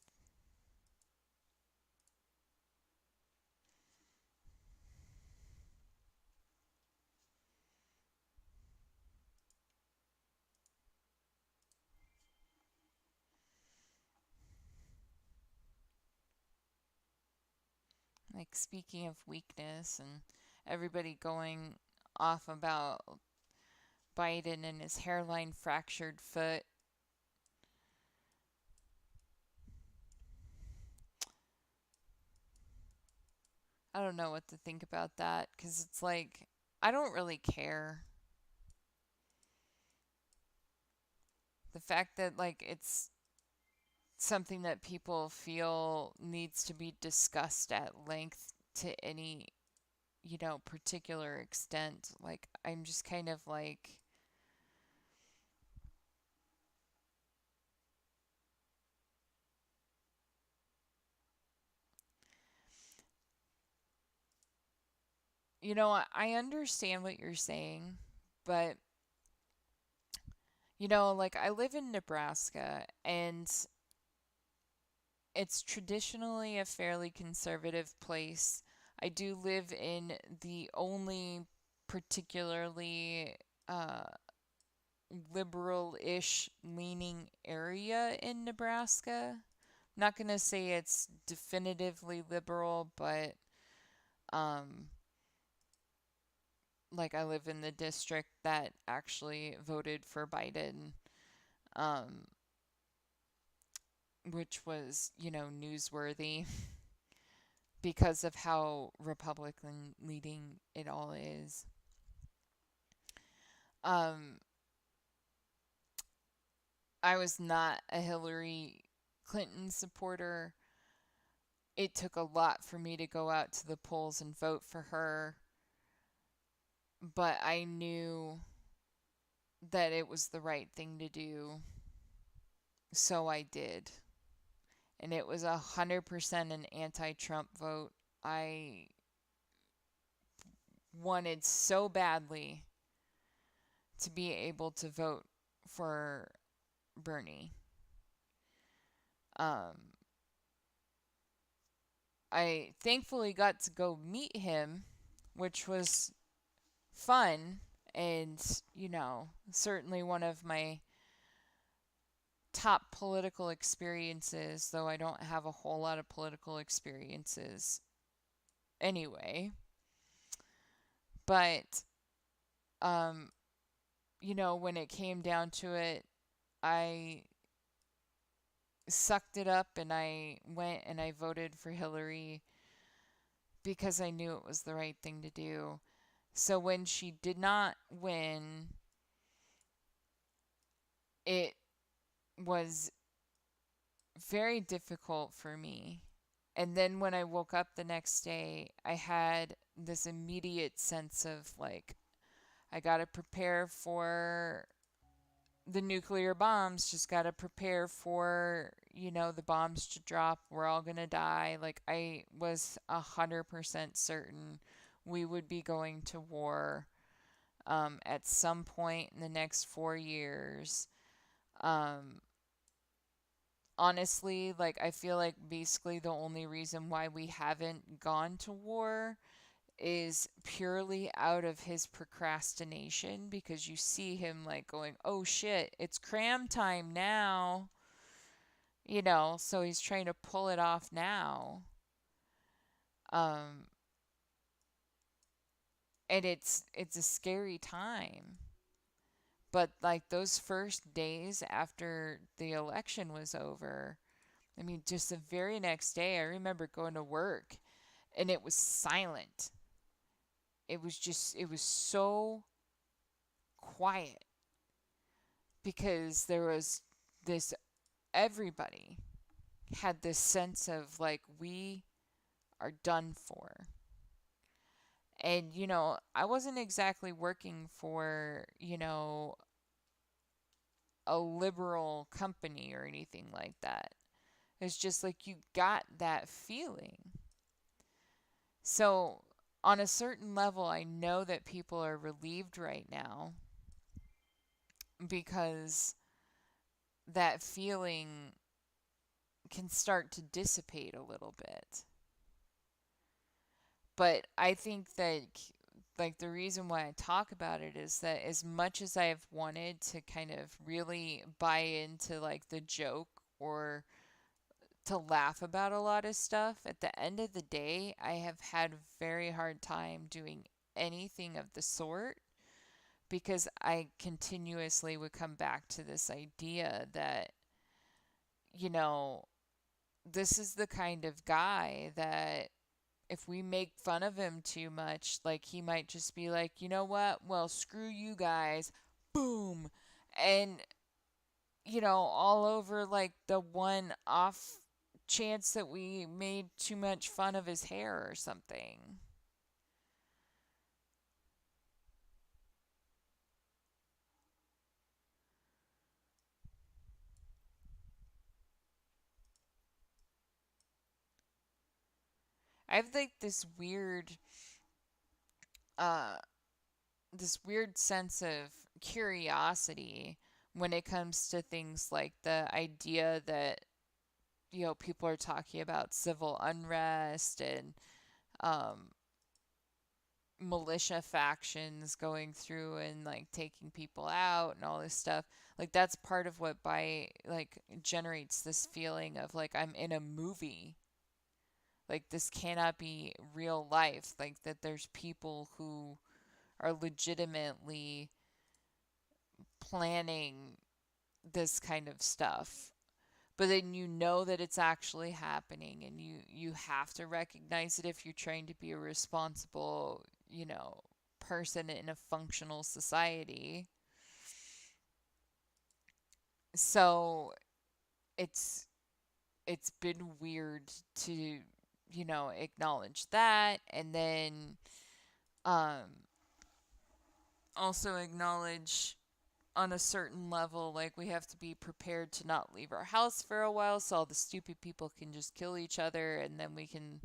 Like, speaking of weakness and everybody going off about Biden and his hairline fractured foot. I don't know what to think about that because it's like, I don't really care. The fact that, like, it's something that people feel needs to be discussed at length to any, particular extent. Like, I'm just kind of like, I understand what you're saying, but, like, I live in Nebraska and it's traditionally a fairly conservative place. I do live in the only particularly uh, liberal ish leaning area in Nebraska. Not going to say it's definitively liberal, but um, like I live in the district that actually voted for Biden, um, which was, newsworthy because of how Republican leading it all is. Um, I was not a Hillary Clinton supporter. It took a lot for me to go out to the polls and vote for her, but I knew that it was the right thing to do, so I did. And it was 100% an anti-Trump vote. I wanted so badly to be able to vote for Bernie. Um, I thankfully got to go meet him, which was fun and, certainly one of my top political experiences, though I don't have a whole lot of political experiences anyway. But, um, when it came down to it, I sucked it up and I went and I voted for Hillary because I knew it was the right thing to do. So when she did not win, it was very difficult for me. And then when I woke up the next day, I had this immediate sense of like, I got to prepare for the nuclear bombs, just got to prepare for, the bombs to drop. We're all going to die. Like, I was 100% certain we would be going to war at some point in the next 4 years. Um, Honestly, like, I feel like basically the only reason why we haven't gone to war is purely out of his procrastination because you see him like going, oh shit, it's cram time now, so he's trying to pull it off now. Um, and it's a scary time. But like those first days after the election was over, I mean, just the very next day, I remember going to work and it was silent. It was so quiet because there was this, everybody had this sense of like, we are done for. And, I wasn't exactly working for, a liberal company or anything like that. It's just like you got that feeling. So, on a certain level, I know that people are relieved right now because that feeling can start to dissipate a little bit. But I think that like the reason why I talk about it is that as much as I've wanted to kind of really buy into like the joke or to laugh about a lot of stuff, at the end of the day, I have had a very hard time doing anything of the sort because I continuously would come back to this idea that, you know, this is the kind of guy that if we make fun of him too much, like he might just be like, you know what? Well, screw you guys. Boom. And, all over like the one off chance that we made too much fun of his hair or something. I have like uh this weird sense of curiosity when it comes to things like the idea that people are talking about civil unrest and um, militia factions going through and like taking people out and all this stuff. Like that's part of what by like generates this feeling of like I'm in a movie. Like this cannot be real life. Like that there's people who are legitimately planning this kind of stuff, but then you know that it's actually happening and you have to recognize it if you're trying to be a responsible person in a functional society. So it's it's been weird to acknowledge that, and then um also acknowledge on a certain level, like we have to be prepared to not leave our house for a while so all the stupid people can just kill each other and then we can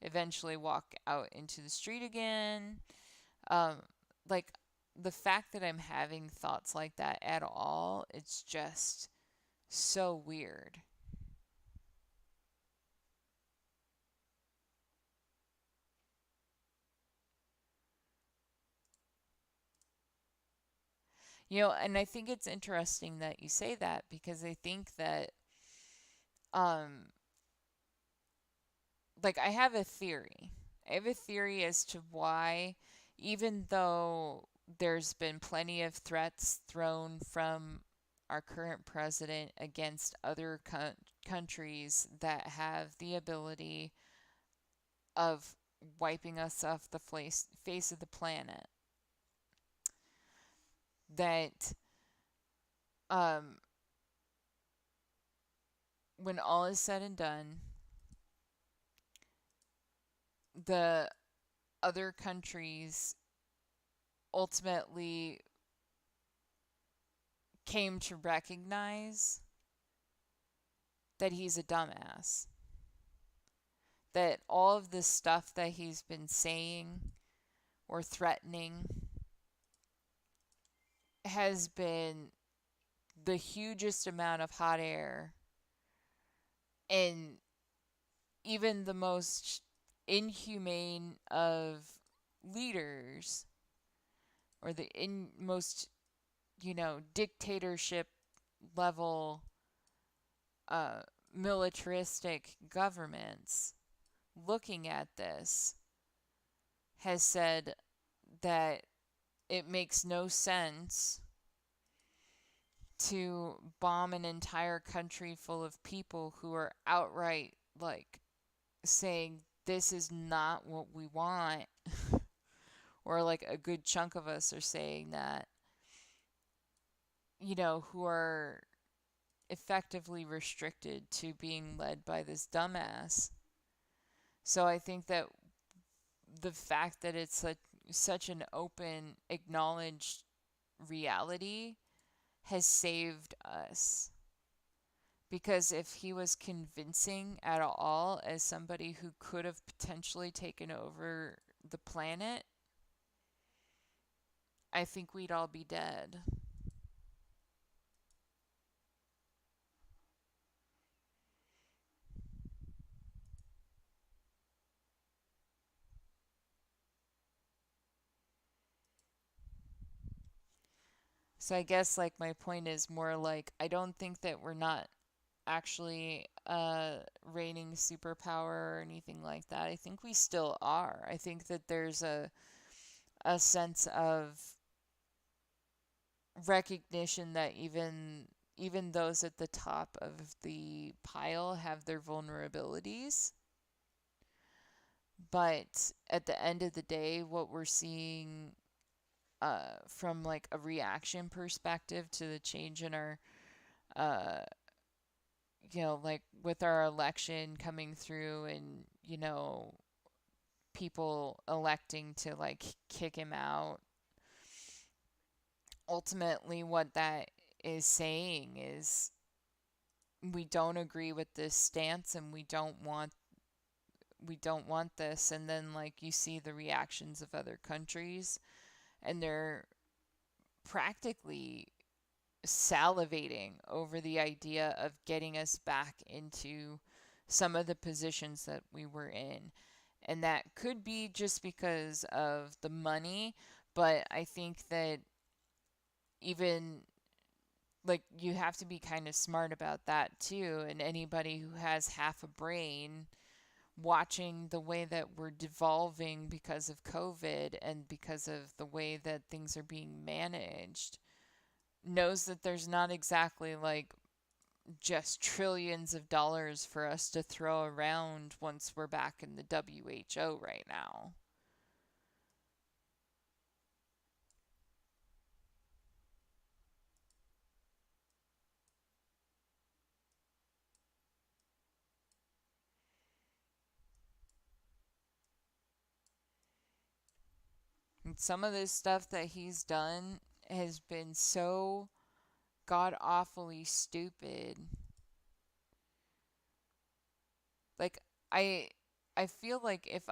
eventually walk out into the street again. Um, like the fact that I'm having thoughts like that at all, it's just so weird. And I think it's interesting that you say that because I think that um like I have a theory. I have a theory as to why, even though there's been plenty of threats thrown from our current president against other countries that have the ability of wiping us off the face of the planet, that um, when all is said and done, the other countries ultimately came to recognize that he's a dumbass. That all of this stuff that he's been saying or threatening has been the hugest amount of hot air, and even the most inhumane of leaders or the most dictatorship level uh, militaristic governments looking at this has said that it makes no sense to bomb an entire country full of people who are outright like saying this is not what we want, or like a good chunk of us are saying that, who are effectively restricted to being led by this dumbass. So I think that the fact that it's such an open, acknowledged reality has saved us. Because if he was convincing at all as somebody who could have potentially taken over the planet, I think we'd all be dead. So I guess like my point is more like I don't think that we're not actually reigning superpower or anything like that. I think we still are. I think that there's a sense of recognition that even those at the top of the pile have their vulnerabilities. But at the end of the day, what we're seeing from like a reaction perspective to the change in our uh, like with our election coming through and, people electing to like kick him out, ultimately what that is saying is we don't agree with this stance and we don't want this. And then like you see the reactions of other countries and they're practically salivating over the idea of getting us back into some of the positions that we were in. And that could be just because of the money, but I think that even like you have to be kind of smart about that too. And anybody who has half a brain watching the way that we're devolving because of COVID and because of the way that things are being managed knows that there's not exactly like just trillions of dollars for us to throw around once we're back in the WHO right now. And some of this stuff that he's done has been so god awfully stupid. Like I I feel like if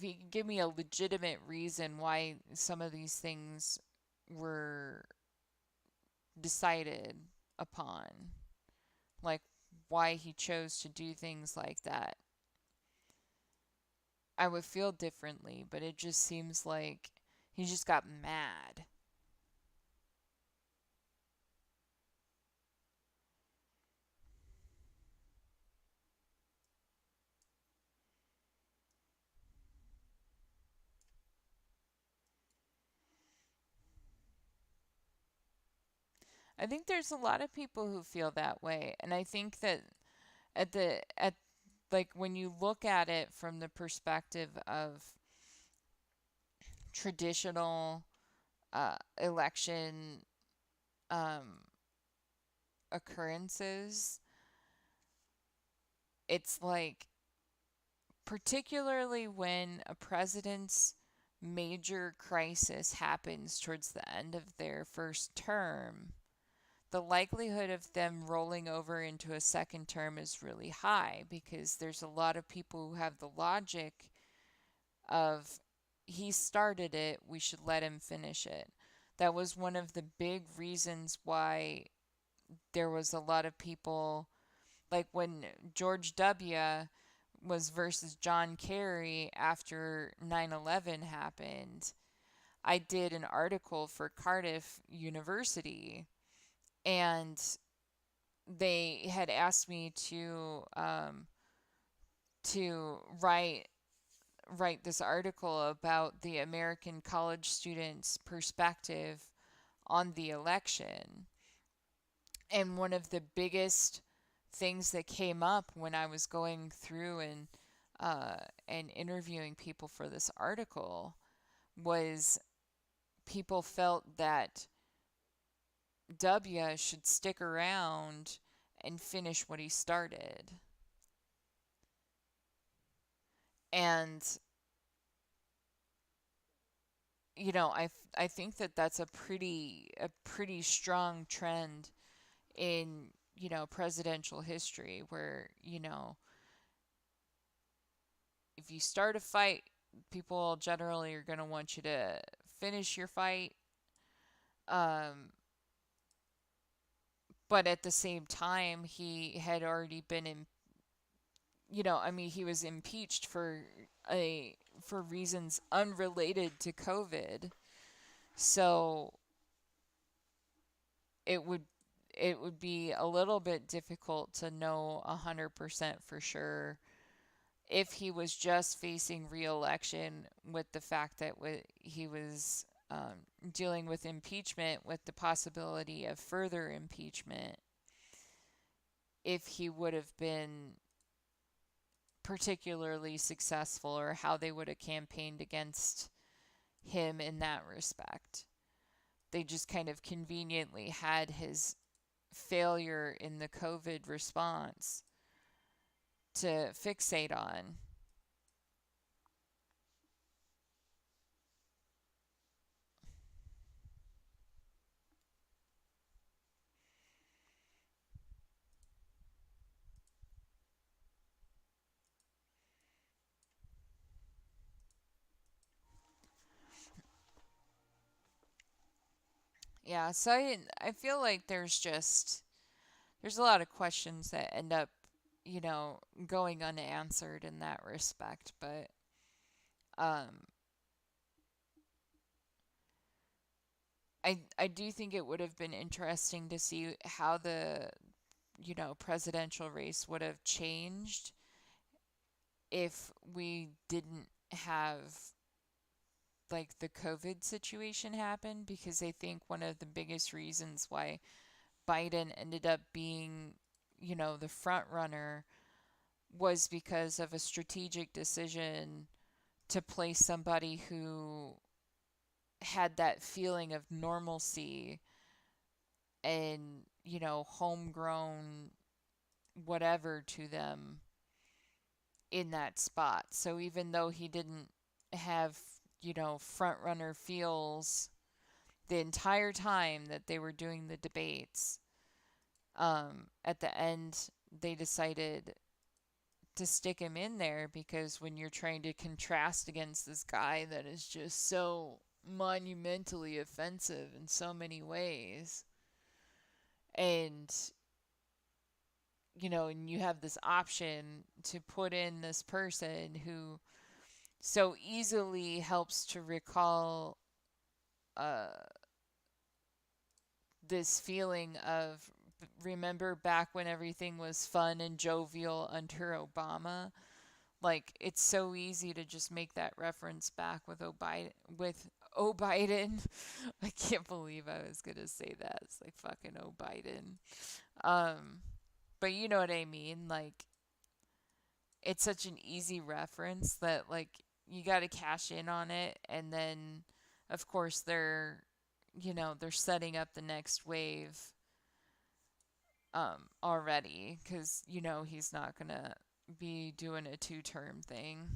he could give me a legitimate reason why some of these things were decided upon, like why he chose to do things like that, I would feel differently, but it just seems like he just got mad. I think there's a lot of people who feel that way, and I think that at like when you look at it from the perspective of traditional election um, occurrences, it's like particularly when a president's major crisis happens towards the end of their first term, the likelihood of them rolling over into a second term is really high because there's a lot of people who have the logic of he started it, we should let him finish it. That was one of the big reasons why there was a lot of people like when George W. was versus John Kerry after 9/11 happened. I did an article for Cardiff University and they had asked me to write this article about the American college students' perspective on the election. And one of the biggest things that came up when I was going through and interviewing people for this article was people felt that W should stick around and finish what he started. And I think that that's a pretty strong trend in presidential history where if you start a fight, people generally are going to want you to finish your fight. Um, but at the same time, he had already been I mean, he was impeached for reasons unrelated to COVID. So it would it would be a little bit difficult to know 100% for sure if he was just facing re-election with the fact that he was dealing with impeachment with the possibility of further impeachment, if he would have been particularly successful or how they would have campaigned against him in that respect. They just kind of conveniently had his failure in the COVID response to fixate on. Yeah, so I feel like there's a lot of questions that end up, going unanswered in that respect, but um I do think it would have been interesting to see how the, presidential race would have changed if we didn't have like the COVID situation happen, because I think one of the biggest reasons why Biden ended up being, the front runner was because of a strategic decision to place somebody who had that feeling of normalcy and, homegrown whatever to them in that spot. So even though he didn't have, front runner feels the entire time that they were doing the debates, at the end they decided to stick him in there because when you're trying to contrast against this guy that is just so monumentally offensive in so many ways, and and you have this option to put in this person who so easily helps to recall uh, this feeling of, remember back when everything was fun and jovial under Obama. Like it's so easy to just make that reference back with Biden. I can't believe I was gonna say that. It's like fucking Biden. Um, but you know what I mean. Like it's such an easy reference that like you got to cash in on it, and then of course they're setting up the next wave already, because he's not gonna be doing a two-term thing.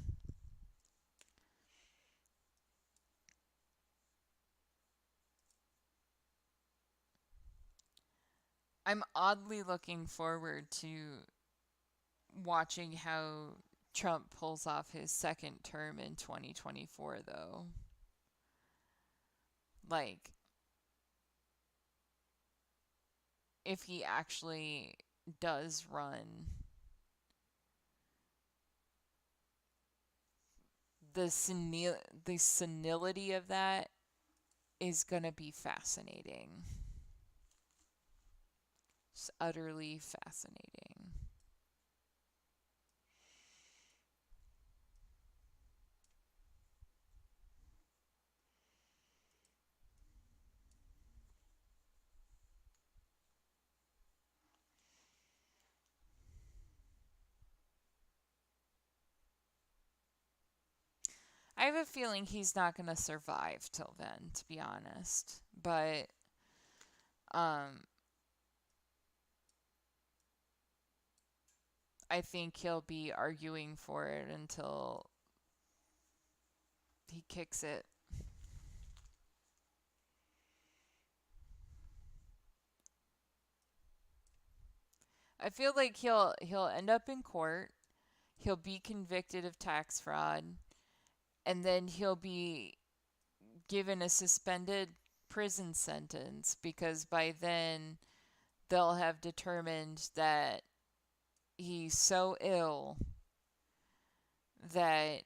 I'm oddly looking forward to watching how Trump pulls off his second term in 2024, though. Like, if he actually does run, the senility of that is gonna be fascinating. It's utterly fascinating. I have a feeling he's not gonna survive till then, to be honest. But um, I think he'll be arguing for it until he kicks it. I feel like he'll end up in court. He'll be convicted of tax fraud, and then he'll be given a suspended prison sentence because by then they'll have determined that he's so ill that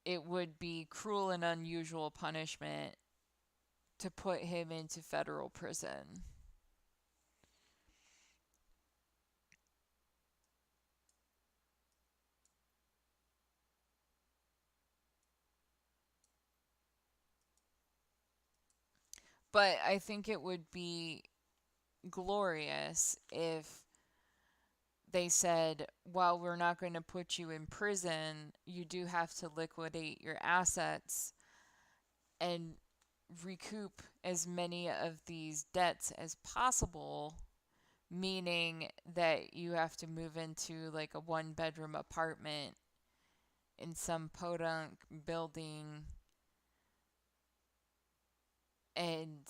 it would be cruel and unusual punishment to put him into federal prison. But I think it would be glorious if they said, well, we're not going to put you in prison. You do have to liquidate your assets and recoup as many of these debts as possible, meaning that you have to move into like a 1 bedroom apartment in some podunk building and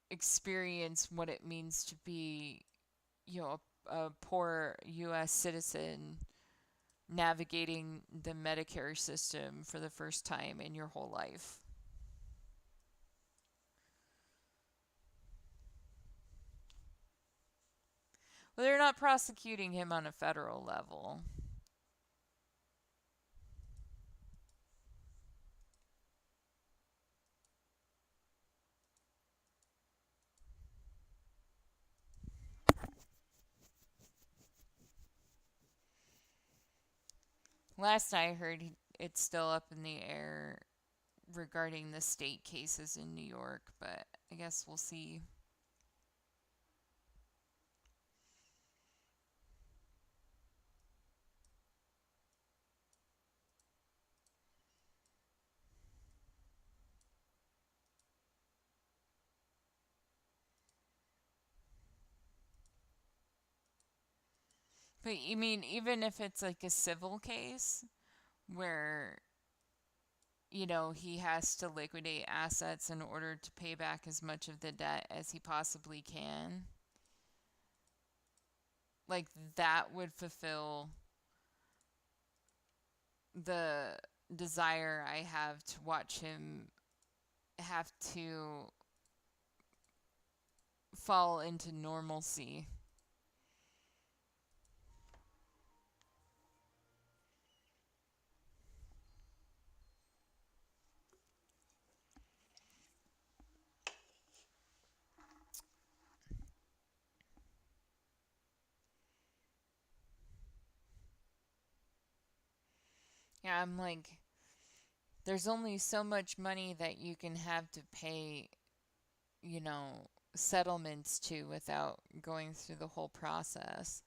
experience what it means to be, a poor US citizen navigating the Medicare system for the first time in your whole life. Well, they're not prosecuting him on a federal level. Last I heard, it's still up in the air regarding the state cases in New York, but I guess we'll see. But you mean even if it's like a civil case where, he has to liquidate assets in order to pay back as much of the debt as he possibly can? Like, that would fulfill the desire I have to watch him have to fall into normalcy. Yeah, I'm like, there's only so much money that you can have to pay, you know, settlements to without going through the whole process.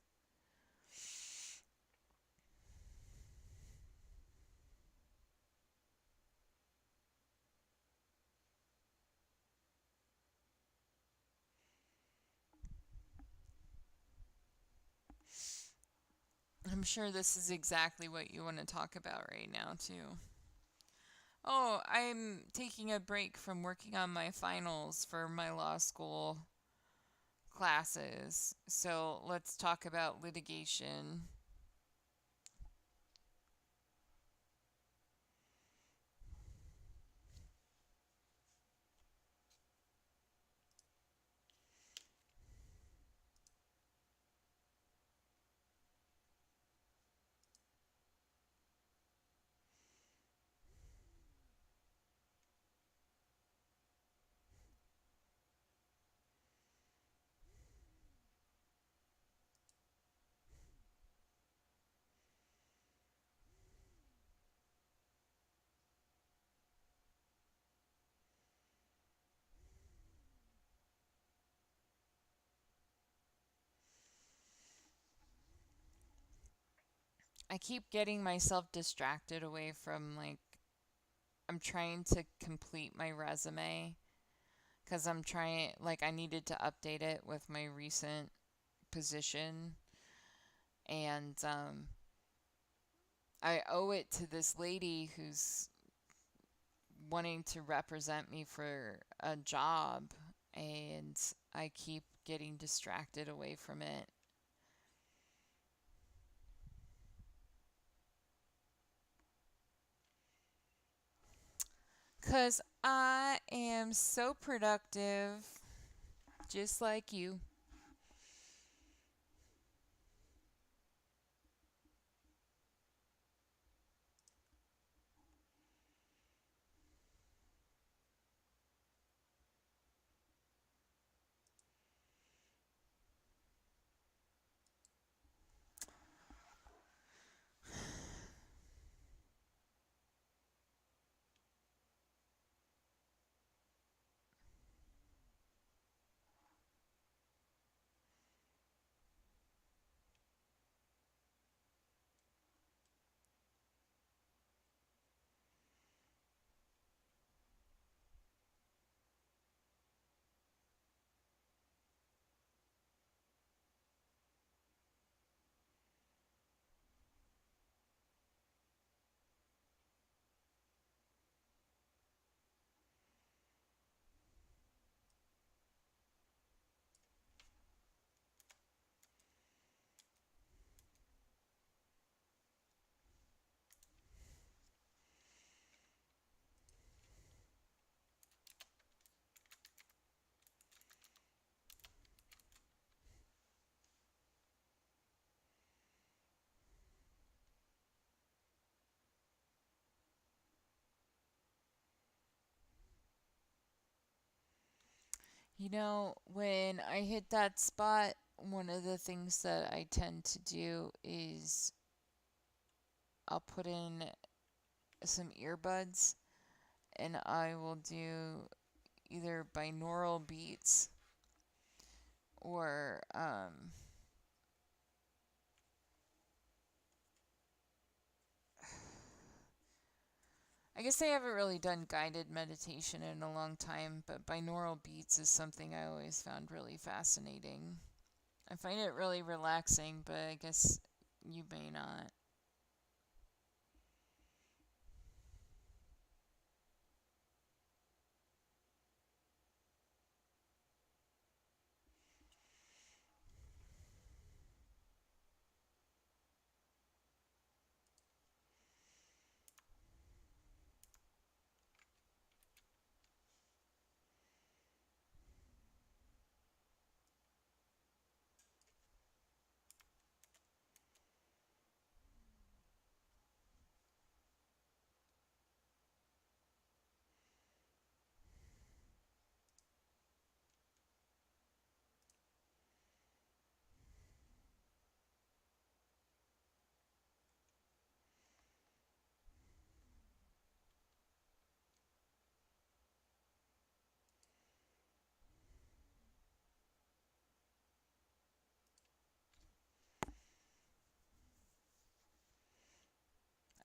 I'm sure this is exactly what you want to talk about right now, too. Oh, I'm taking a break from working on my finals for my law school classes. So let's talk about litigation. I keep getting myself distracted away from, like, I'm trying to complete my resume because I'm trying, like, I needed to update it with my recent position. And I owe it to this lady who's wanting to represent me for a job, and I keep getting distracted away from it. Because I am so productive, just like you. When I hit that spot, one of the things that I tend to do is I'll put in some earbuds and I will do either binaural beats or I guess I haven't really done guided meditation in a long time, but binaural beats is something I always found really fascinating. I find it really relaxing, but I guess you may not.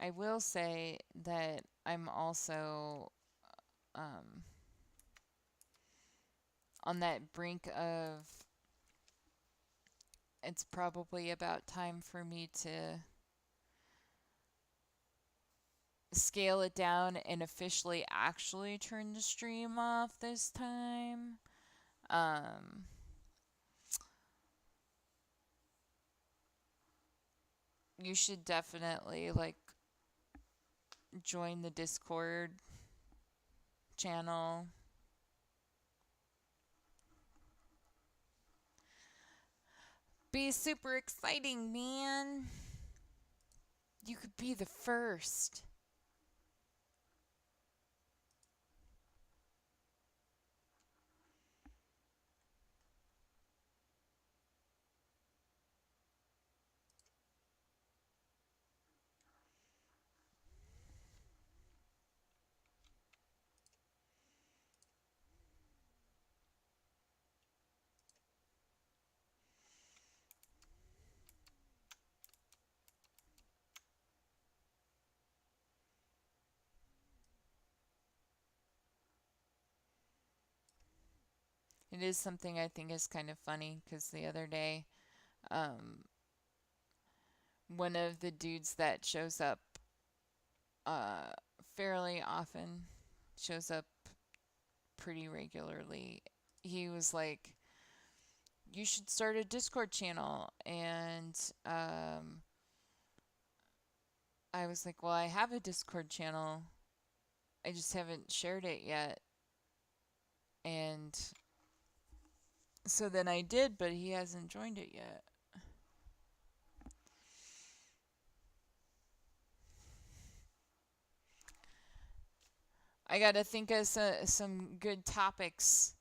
I will say that I'm also um, on that brink of it's probably about time for me to scale it down and officially actually turn the stream off this time. Um, you should definitely join the Discord channel. Be super exciting, man. You could be the first. It is something I think is kind of funny because the other day, um, one of the dudes that shows up uh, fairly often, shows up pretty regularly, he was like, you should start a Discord channel. And I was like, well, I have a Discord channel. I just haven't shared it yet. And so then I did, but he hasn't joined it yet. I got to think of some good topics.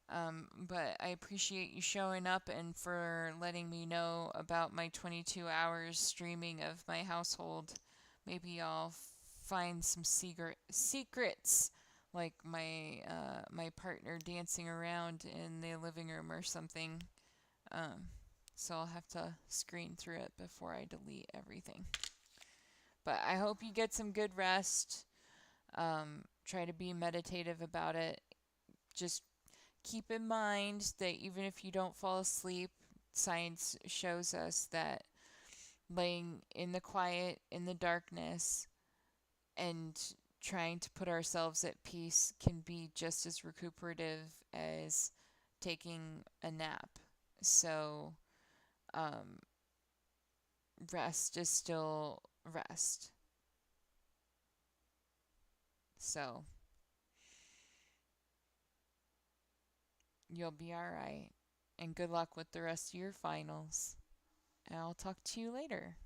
But I appreciate you showing up and for letting me know about my 22 hours streaming of my household. Maybe I'll find some secrets, like my partner dancing around in the living room or something. Um, so I'll have to screen through it before I delete everything. But I hope you get some good rest. Try to be meditative about it. Just keep in mind that even if you don't fall asleep, science shows us that laying in the quiet, in the darkness, and trying to put ourselves at peace can be just as recuperative as taking a nap. So, um, rest is still rest. So, you'll be alright. And good luck with the rest of your finals. And I'll talk to you later.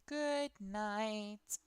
Good night.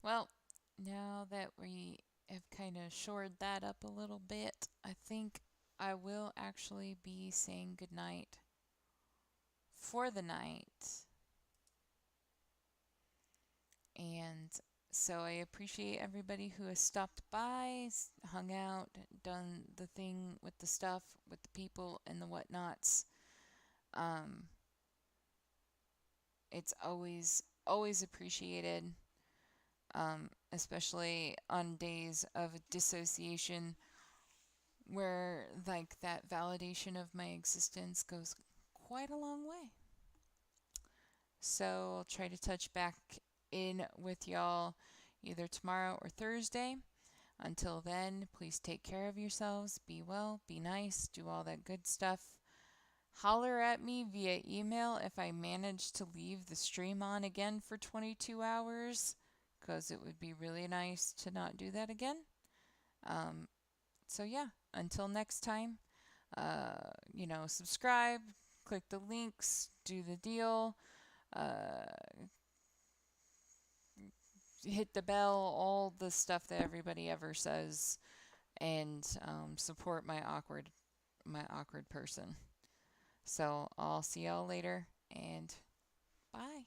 Well, now that we have kind of shored that up a little bit, I think I will actually be saying goodnight for the night. And so I appreciate everybody who has stopped by, hung out, done the thing with the stuff, with the people and the whatnots. Um, it's always appreciated, especially on days of dissociation where like that validation of my existence goes quite a long way. So I'll try to touch back in with y'all either tomorrow or Thursday. Until then, please take care of yourselves, be well, be nice, do all that good stuff. Holler at me via email if I manage to leave the stream on again for 22 hours, because it would be really nice to not do that again. Um, so, yeah, until next time, subscribe, click the links, do the deal. Uh, hit the bell, all the stuff that everybody ever says, and support my awkward person. So I'll see y'all later, and bye.